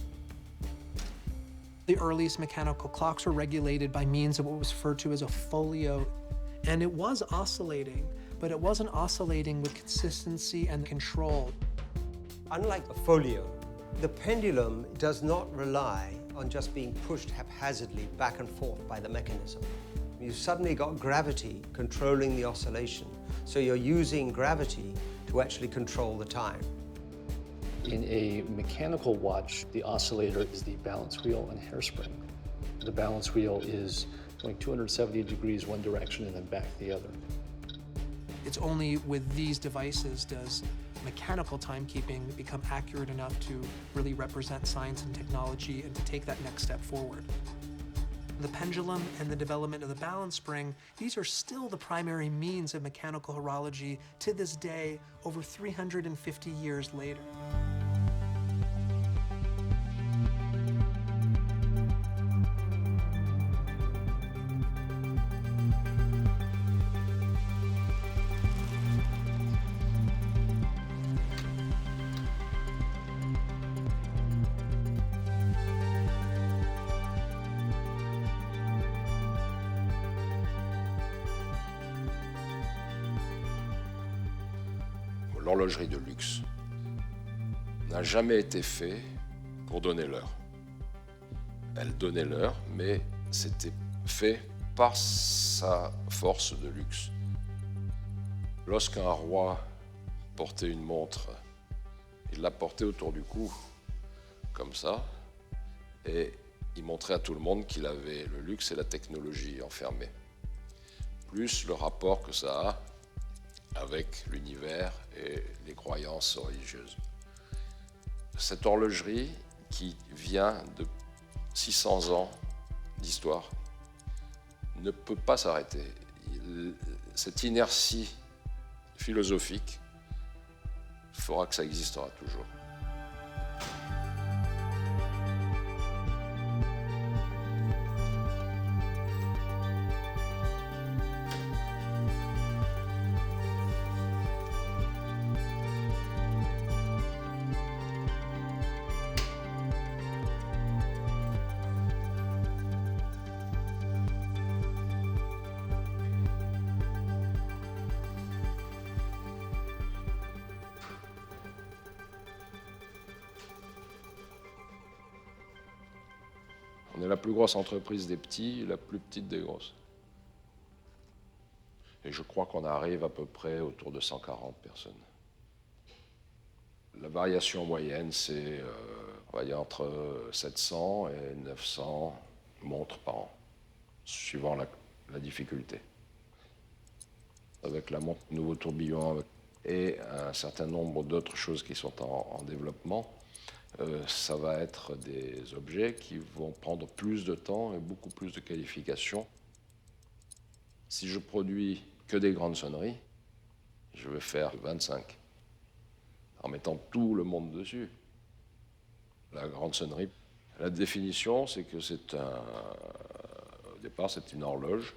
The earliest mechanical clocks were regulated by means of what was referred to as a folio. And it was oscillating, but it wasn't oscillating with consistency and control. Unlike a folio, the pendulum does not rely on just being pushed haphazardly back and forth by the mechanism. You've suddenly got gravity controlling the oscillation, so you're using gravity to actually control the time. In a mechanical watch, the oscillator is the balance wheel and hairspring. The balance wheel is going 270 degrees one direction and then back the other. It's only with these devices does mechanical timekeeping become accurate enough to really represent science and technology and to take that next step forward. The pendulum and the development of the balance spring, these are still the primary means of mechanical horology to this day, over 350 years later. L'horlogerie de luxe n'a jamais été faite pour donner l'heure. Elle donnait l'heure, mais c'était fait par sa force de luxe. Lorsqu'un roi portait une montre, il la portait autour du cou, comme ça, et il montrait à tout le monde qu'il avait le luxe et la technologie enfermés. Plus le rapport que ça a avec l'univers et les croyances religieuses. Cette horlogerie qui vient de 600 ans d'histoire ne peut pas s'arrêter. Cette inertie philosophique fera que ça existera toujours. On est la plus grosse entreprise des petits et la plus petite des grosses. Et je crois qu'on arrive à peu près autour de 140 personnes. La variation moyenne, c'est on va dire entre 700 et 900 montres par an, suivant la difficulté. Avec la montre nouveau tourbillon et un certain nombre d'autres choses qui sont en développement, ça va être des objets qui vont prendre plus de temps et beaucoup plus de qualifications. Si je produis que des grandes sonneries, je vais faire 25, en mettant tout le monde dessus. La grande sonnerie, la définition, c'est que au départ, c'est une horloge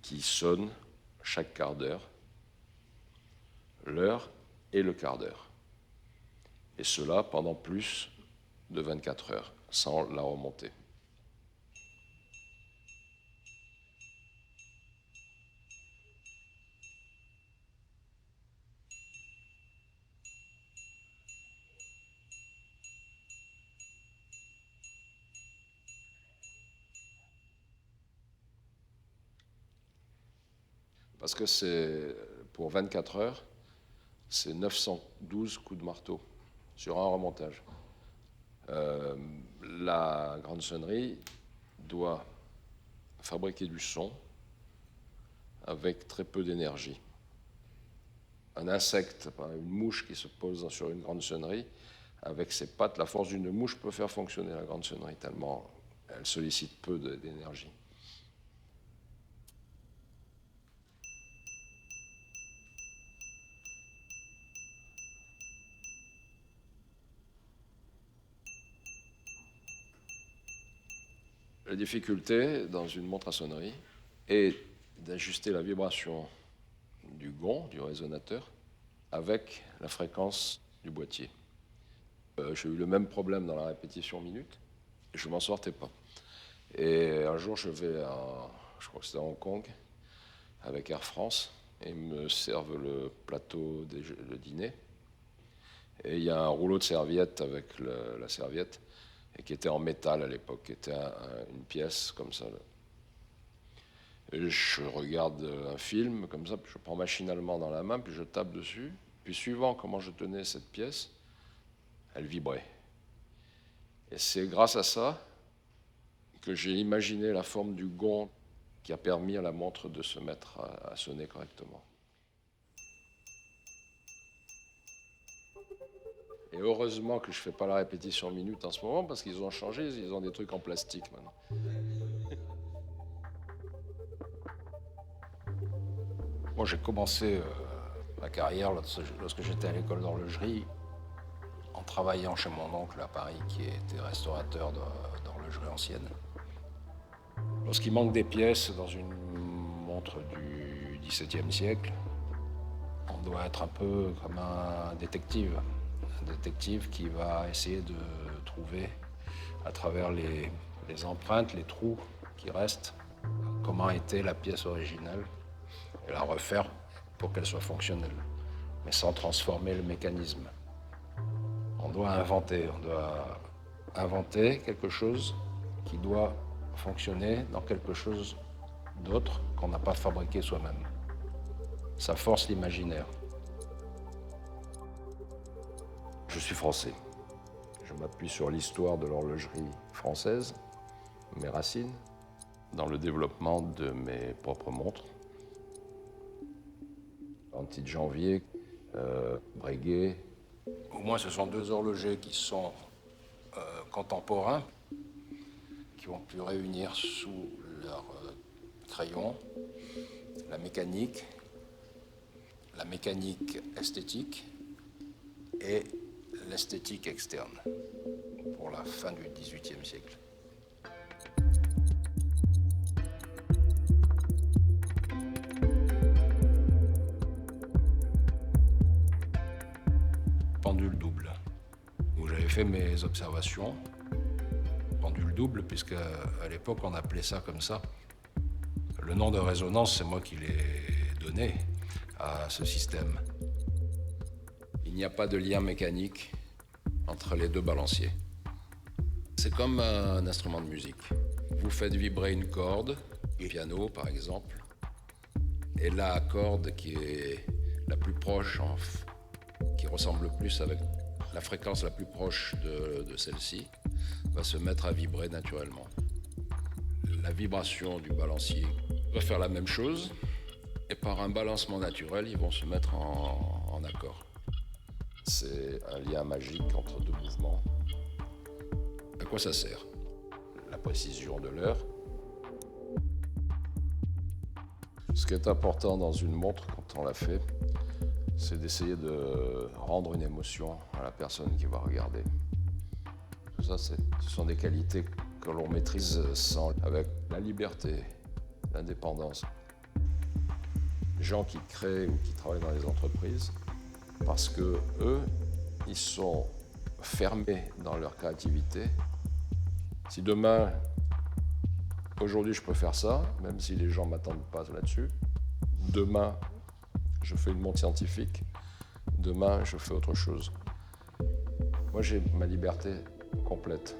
qui sonne chaque quart d'heure, l'heure et le quart d'heure. Et cela pendant plus de 24 heures, sans la remonter. Parce que c'est, pour 24 heures, c'est 912 coups de marteau sur un remontage. La grande sonnerie doit fabriquer du son avec très peu d'énergie. Un insecte, une mouche qui se pose sur une grande sonnerie, avec ses pattes, la force d'une mouche peut faire fonctionner la grande sonnerie, tellement elle sollicite peu d'énergie. La difficulté dans une montre à sonnerie est d'ajuster la vibration du gond, du résonateur, avec la fréquence du boîtier. J'ai eu le même problème dans la répétition minute, et je ne m'en sortais pas. Et un jour, je vais je crois que c'était à Hong Kong, avec Air France, et ils me servent le plateau de dîner. Et il y a un rouleau de serviette avec la serviette, et qui était en métal à l'époque, qui était une pièce comme ça. Et je regarde un film comme ça, puis je prends machinalement dans la main, puis je tape dessus. Puis suivant comment je tenais cette pièce, elle vibrait. Et c'est grâce à ça que j'ai imaginé la forme du gond qui a permis à la montre de se mettre à sonner correctement. Et heureusement que je ne fais pas la répétition minute en ce moment, parce qu'ils ont changé, ils ont des trucs en plastique maintenant. Moi, j'ai commencé ma carrière lorsque j'étais à l'école d'horlogerie, en travaillant chez mon oncle à Paris, qui était restaurateur d'horlogerie ancienne. Lorsqu'il manque des pièces dans une montre du XVIIe siècle, on doit être un peu comme un détective. Un détective qui va essayer de trouver, à travers les empreintes, les trous qui restent, comment était la pièce originelle, et la refaire pour qu'elle soit fonctionnelle, mais sans transformer le mécanisme. On doit inventer quelque chose qui doit fonctionner dans quelque chose d'autre qu'on n'a pas fabriqué soi-même. Ça force l'imaginaire. Je suis français. Je m'appuie sur l'histoire de l'horlogerie française, mes racines, dans le développement de mes propres montres. Anti Janvier, Breguet. Au moins, ce sont deux horlogers qui sont contemporains, qui ont pu réunir sous leur crayon la mécanique esthétique et l'esthétique externe pour la fin du XVIIIe siècle. Pendule double, où j'avais fait mes observations. Pendule double, puisque à l'époque on appelait ça comme ça. Le nom de résonance, c'est moi qui l'ai donné à ce système. Il n'y a pas de lien mécanique entre les deux balanciers. C'est comme un instrument de musique. Vous faites vibrer une corde, un piano par exemple, et la corde qui est la plus proche, qui ressemble le plus avec la fréquence la plus proche de celle-ci, va se mettre à vibrer naturellement. La vibration du balancier va faire la même chose, et par un balancement naturel, ils vont se mettre en accord. C'est un lien magique entre deux mouvements. À quoi ça sert? La précision de l'heure. Ce qui est important dans une montre quand on la fait, c'est d'essayer de rendre une émotion à la personne qui va regarder. Tout ça, ce sont des qualités que l'on maîtrise avec la liberté, l'indépendance. Les gens qui créent ou qui travaillent dans les entreprises, parce que eux, ils sont fermés dans leur créativité. Si demain, aujourd'hui je peux faire ça, même si les gens ne m'attendent pas là-dessus, demain je fais une montre scientifique, demain je fais autre chose. Moi j'ai ma liberté complète.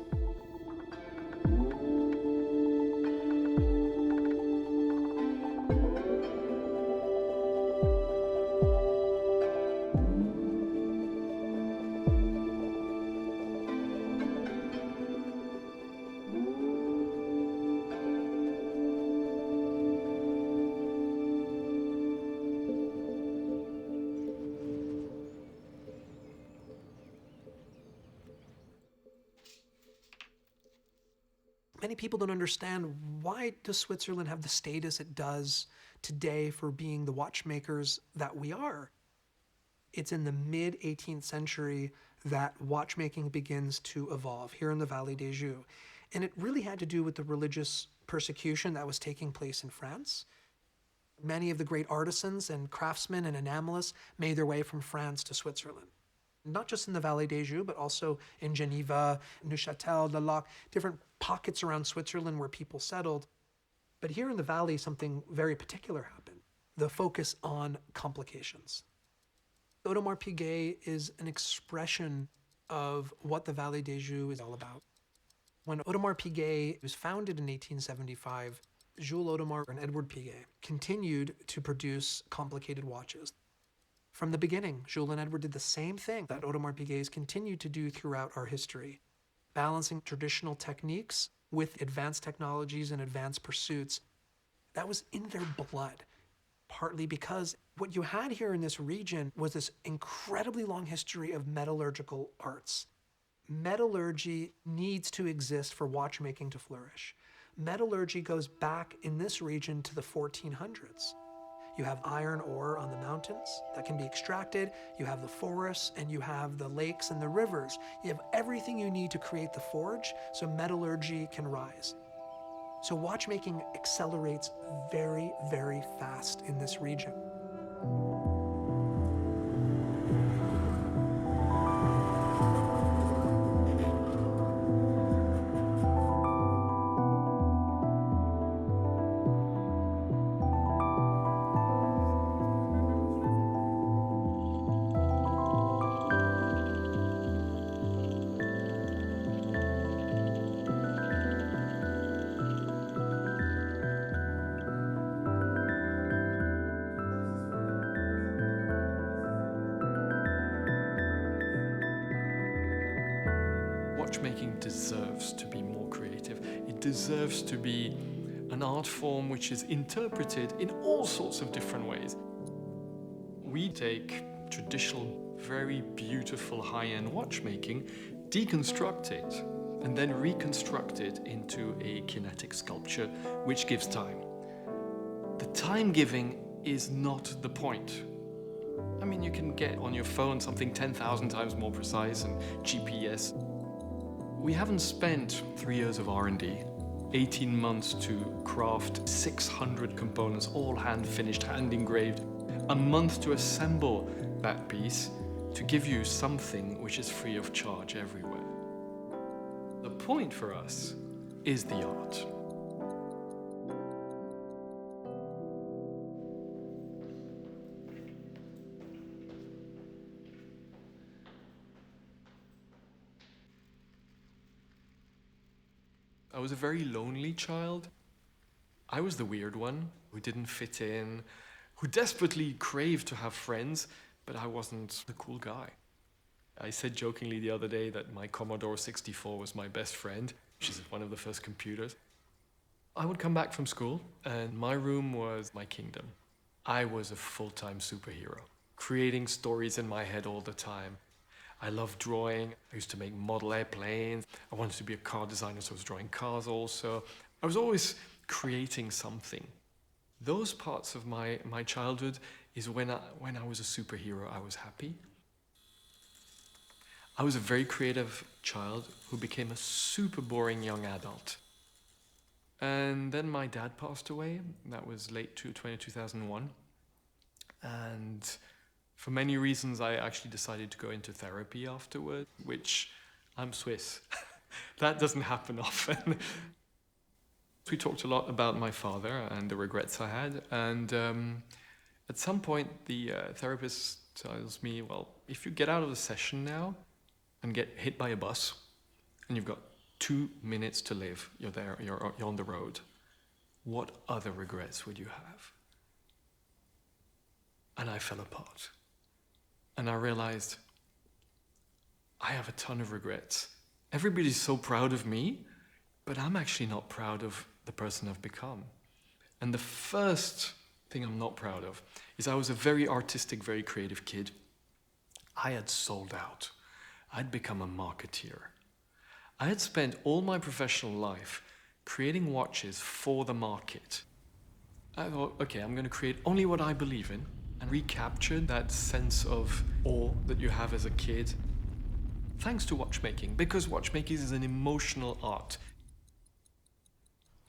Many people don't understand, why does Switzerland have the status it does today for being the watchmakers that we are? It's in the mid-18th century that watchmaking begins to evolve here in the Vallée des Joux. And it really had to do with the religious persecution that was taking place in France. Many of the great artisans and craftsmen and enamelists made their way from France to Switzerland. Not just in the Vallée des Joux, but also in Geneva, Neuchâtel, Le Lac, different pockets around Switzerland where people settled. But here in the valley, something very particular happened. The focus on complications. Audemars Piguet is an expression of what the Vallée des Joux is all about. When Audemars Piguet was founded in 1875, Jules Audemars and Edward Piguet continued to produce complicated watches. From the beginning, Jules and Edward did the same thing that Audemars Piguet continued to do throughout our history, balancing traditional techniques with advanced technologies and advanced pursuits. That was in their blood, partly because what you had here in this region was this incredibly long history of metallurgical arts. Metallurgy needs to exist for watchmaking to flourish. Metallurgy goes back in this region to the 1400s. You have iron ore on the mountains that can be extracted, you have the forests, and you have the lakes and the rivers. You have everything you need to create the forge so metallurgy can rise. So watchmaking accelerates very, very fast in this region. Watchmaking deserves to be more creative. It deserves to be an art form which is interpreted in all sorts of different ways. We take traditional, very beautiful high-end watchmaking, deconstruct it, and then reconstruct it into a kinetic sculpture which gives time. The time giving is not the point. I mean, you can get on your phone something 10,000 times more precise and GPS. We haven't spent 3 years of R&D, 18 months to craft 600 components, all hand-finished, hand-engraved, a month to assemble that piece to give you something which is free of charge everywhere. The point for us is the art. I was a very lonely child. I was the weird one who didn't fit in, who desperately craved to have friends, but I wasn't the cool guy. I said jokingly the other day that my Commodore 64 was my best friend, which is one of the first computers. I would come back from school, and my room was my kingdom. I was a full-time superhero, creating stories in my head all the time, I love drawing. I used to make model airplanes. I wanted to be a car designer, so I was drawing cars also. I was always creating something. Those parts of my childhood is when I was a superhero, I was happy. I was a very creative child who became a super boring young adult. And then my dad passed away. That was late 2001. And for many reasons, I actually decided to go into therapy afterward, which I'm Swiss. That doesn't happen often. We talked a lot about my father and the regrets I had. And at some point, the therapist tells me, well, if you get out of the session now and get hit by a bus, and you've got 2 minutes to live, you're there, you're on the road, what other regrets would you have? And I fell apart. And I realized I have a ton of regrets. Everybody's so proud of me, but I'm actually not proud of the person I've become. And the first thing I'm not proud of is I was a very artistic, very creative kid. I had sold out. I'd become a marketeer. I had spent all my professional life creating watches for the market. I thought, okay, I'm going to create only what I believe in, and recaptured that sense of awe that you have as a kid, thanks to watchmaking, because watchmaking is an emotional art.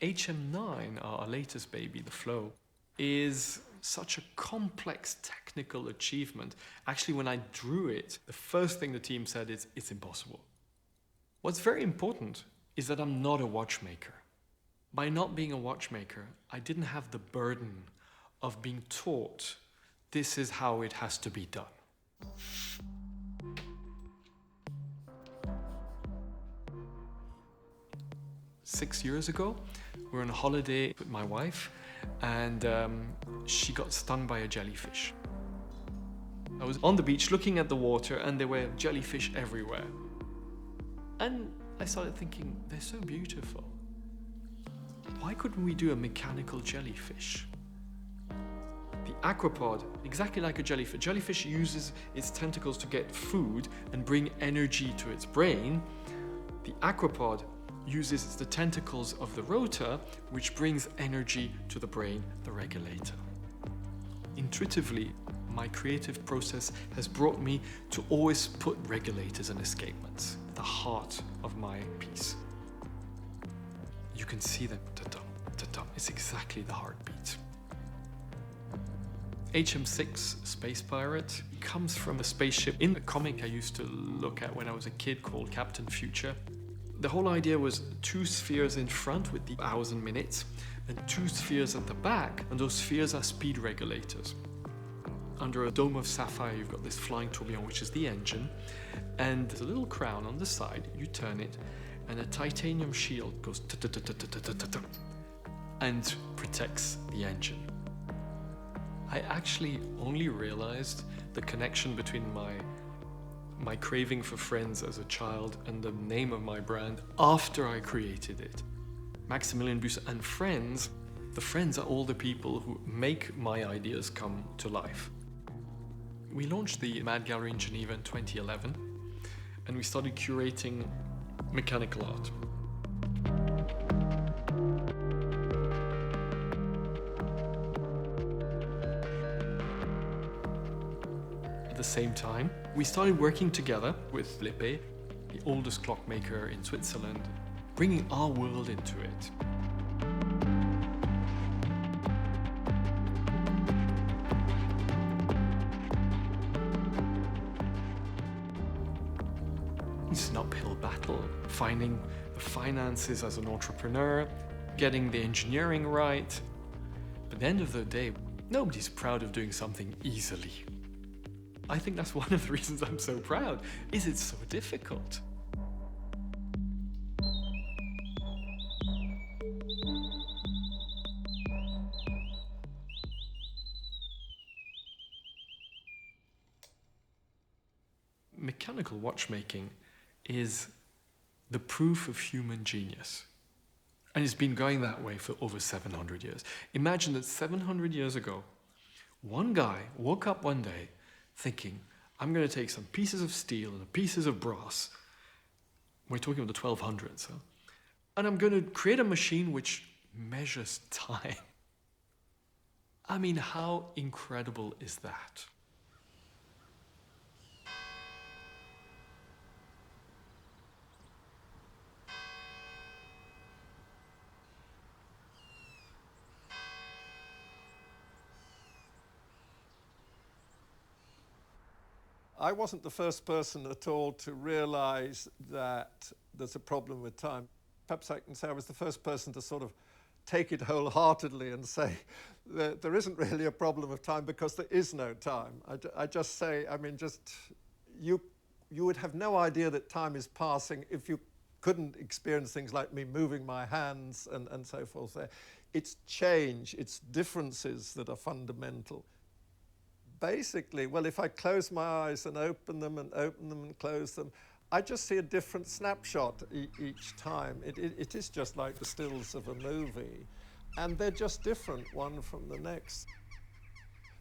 HM9, our latest baby, the Flow, is such a complex technical achievement. Actually, when I drew it, the first thing the team said is, it's impossible. What's very important is that I'm not a watchmaker. By not being a watchmaker, I didn't have the burden of being taught this is how it has to be done. Six years ago, we were on a holiday with my wife, and she got stung by a jellyfish. I was on the beach looking at the water, and there were jellyfish everywhere. And I started thinking, they're so beautiful. Why couldn't we do a mechanical jellyfish? The aquapod, exactly like a jellyfish. Jellyfish uses its tentacles to get food and bring energy to its brain. The aquapod uses the tentacles of the rotor, which brings energy to the brain, the regulator. Intuitively, my creative process has brought me to always put regulators and escapements at the heart of my piece. You can see them, ta-dum, ta-dum. It's exactly the heartbeat. HM6, Space Pirate, comes from a spaceship in a comic I used to look at when I was a kid called Captain Future. The whole idea was 2 spheres in front with the hours and minutes, and 2 spheres at the back, and those spheres are speed regulators. Under a dome of sapphire, you've got this flying tourbillon, which is the engine, and there's a little crown on the side. You turn it, and a titanium shield goes ta-ta-ta-ta-ta-ta-ta and protects the engine. I actually only realized the connection between my craving for friends as a child and the name of my brand after I created it. Maximilian, Büsser, and friends. The friends are all the people who make my ideas come to life. We launched the Mad Gallery in Geneva in 2011, and we started curating mechanical art. At the same time, we started working together with Philippe, the oldest clockmaker in Switzerland, bringing our world into it. It's an uphill battle, finding the finances as an entrepreneur, getting the engineering right. But at the end of the day, nobody's proud of doing something easily. I think that's one of the reasons I'm so proud, is it's so difficult. Mechanical watchmaking is the proof of human genius. And it's been going that way for over 700 years. Imagine that 700 years ago, one guy woke up one day thinking, I'm going to take some pieces of steel and pieces of brass. We're talking about the 1200s, huh? And I'm going to create a machine which measures time. I mean, how incredible is that? I wasn't the first person at all to realize that there's a problem with time. Perhaps I can say I was the first person to sort of take it wholeheartedly and say that there isn't really a problem of time because there is no time. I just say, I mean, just you would have no idea that time is passing if you couldn't experience things like me moving my hands and so forth there. It's change, it's differences that are fundamental. Basically, well, if I close my eyes and open them and close them, I just see a different snapshot each time. It is just like the stills of a movie, and they're just different one from the next.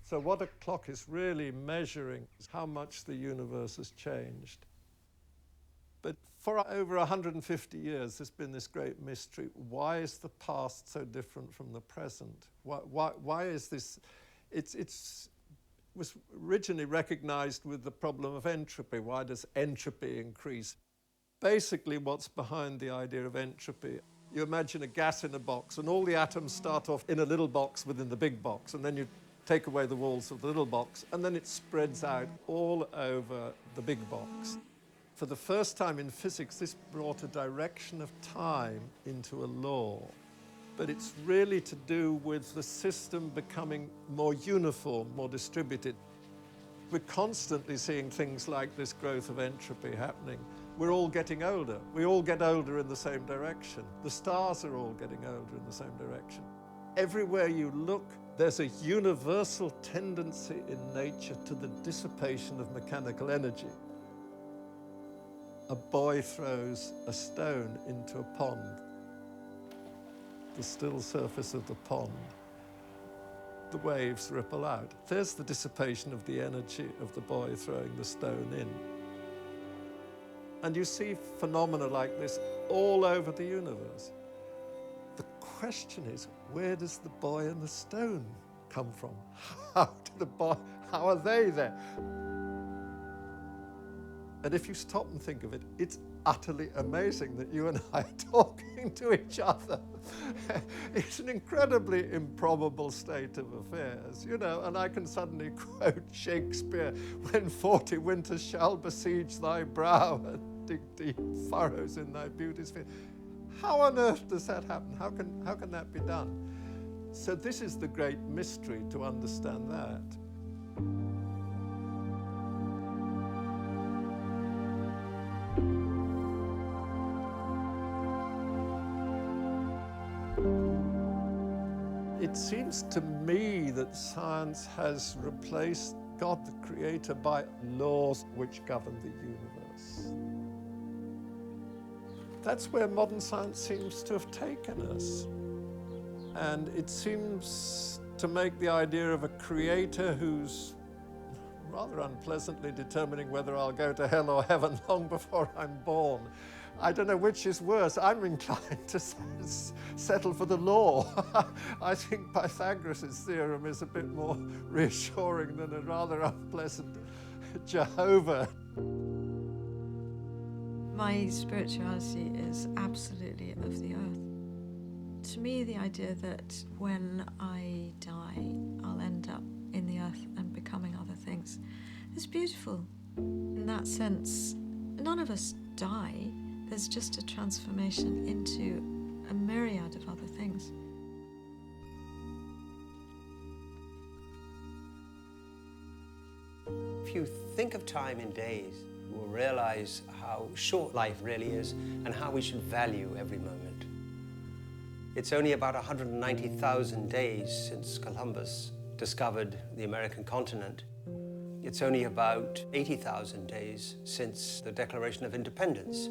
So what a clock is really measuring is how much the universe has changed. But for over 150 years, there's been this great mystery. Why is the past so different from the present? Why is this? It was originally recognized with the problem of entropy. Why does entropy increase? Basically, what's behind the idea of entropy, you imagine a gas in a box, and all the atoms start off in a little box within the big box, and then you take away the walls of the little box, and then it spreads out all over the big box. For the first time in physics, this brought a direction of time into a law. But it's really to do with the system becoming more uniform, more distributed. We're constantly seeing things like this growth of entropy happening. We're all getting older. We all get older in the same direction. The stars are all getting older in the same direction. Everywhere you look, there's a universal tendency in nature to the dissipation of mechanical energy. A boy throws a stone into a pond. The still surface of the pond, the waves ripple out. There's the dissipation of the energy of the boy throwing the stone in. And you see phenomena like this all over the universe. The question is, where does the boy and the stone come from? How are they there? And if you stop and think of it, it's utterly amazing that you and I are talking to each other. It's an incredibly improbable state of affairs, you know, and I can suddenly quote Shakespeare, when 40 winters shall besiege thy brow and dig deep furrows in thy beauty's face. How on earth does that happen? How can that be done? So this is the great mystery to understand that. It seems to me that science has replaced God, the Creator, by laws which govern the universe. That's where modern science seems to have taken us. And it seems to make the idea of a creator who's rather unpleasantly determining whether I'll go to hell or heaven long before I'm born. I don't know which is worse. I'm inclined to settle for the law. I think Pythagoras' theorem is a bit more reassuring than a rather unpleasant Jehovah. My spirituality is absolutely of the earth. To me, the idea that when I die, I'll end up in the earth and becoming other things is beautiful. In that sense, none of us die. There's just a transformation into a myriad of other things. If you think of time in days, you will realize how short life really is and how we should value every moment. It's only about 190,000 days since Columbus discovered the American continent. It's only about 80,000 days since the Declaration of Independence.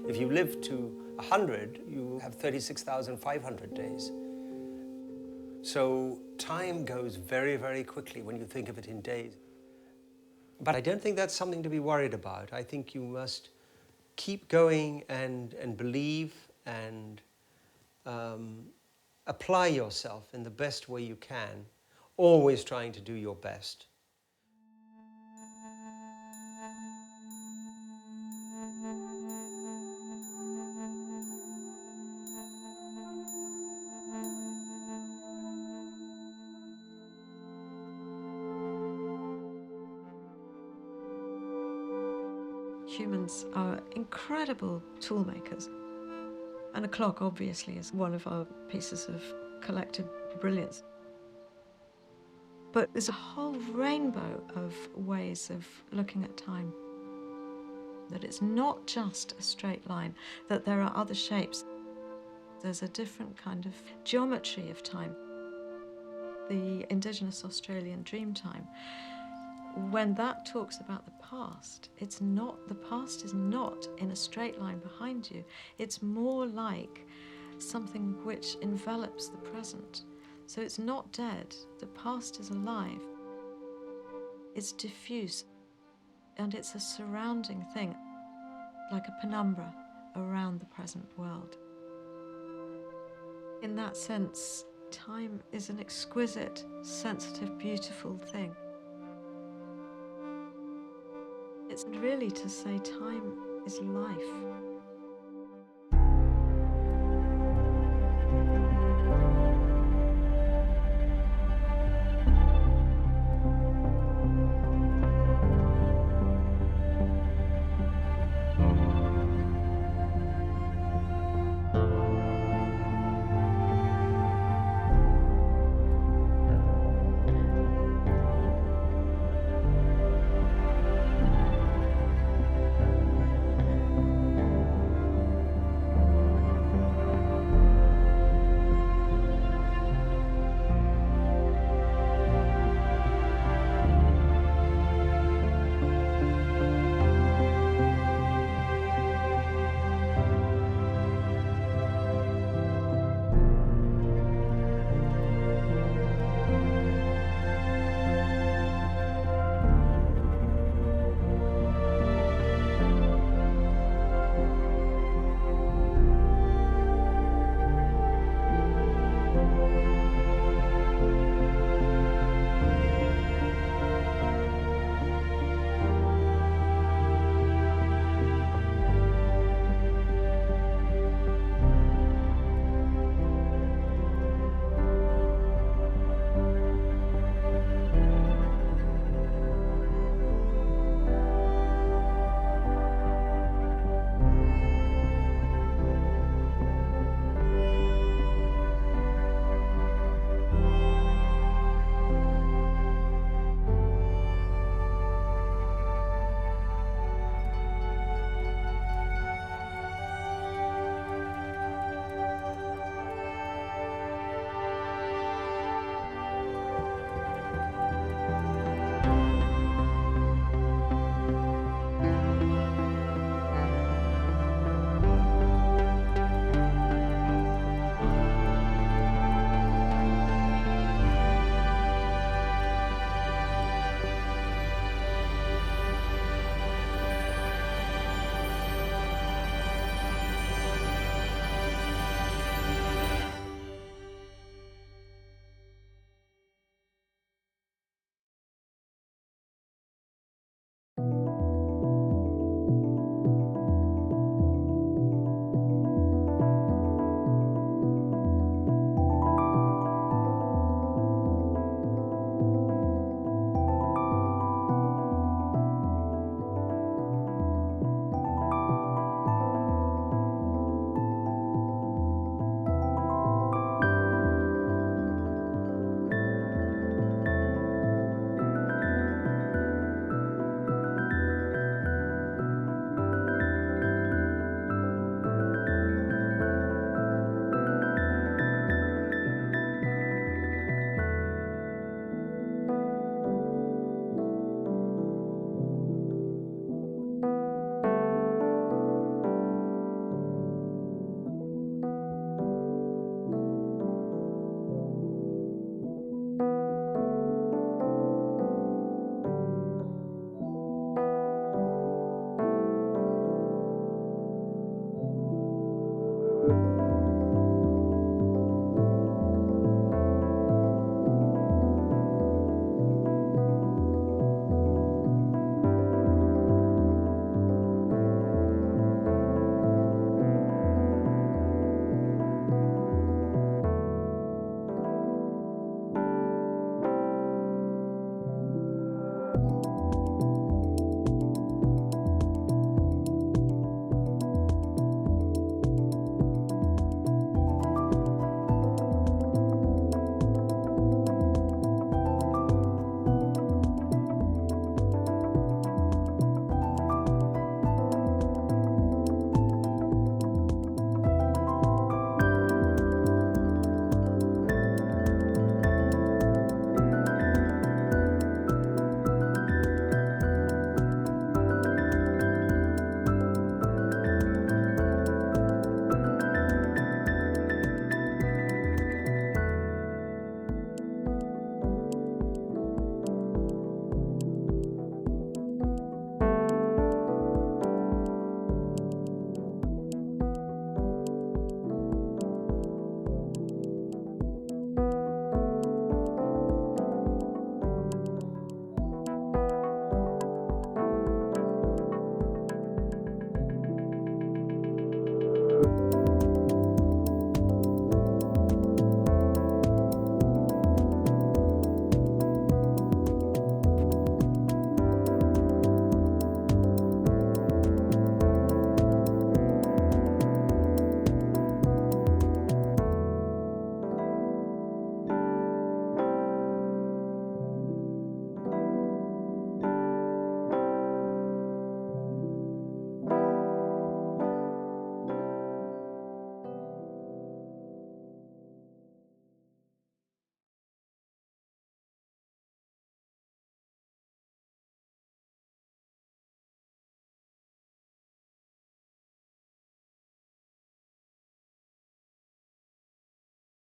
If you live to 100, you have 36,500 days. So time goes very, very quickly when you think of it in days. But I don't think that's something to be worried about. I think you must keep going and believe and apply yourself in the best way you can, always trying to do your best. Humans are incredible tool makers. And a clock, obviously, is one of our pieces of collective brilliance. But there's a whole rainbow of ways of looking at time. That it's not just a straight line, that there are other shapes. There's a different kind of geometry of time. The indigenous Australian dream time, when that talks about the past, the past is not in a straight line behind you. It's more like something which envelops the present. So it's not dead. The past is alive. It's diffuse, and it's a surrounding thing, like a penumbra around the present world. In that sense, time is an exquisite, sensitive, beautiful thing. It's really to say time is life.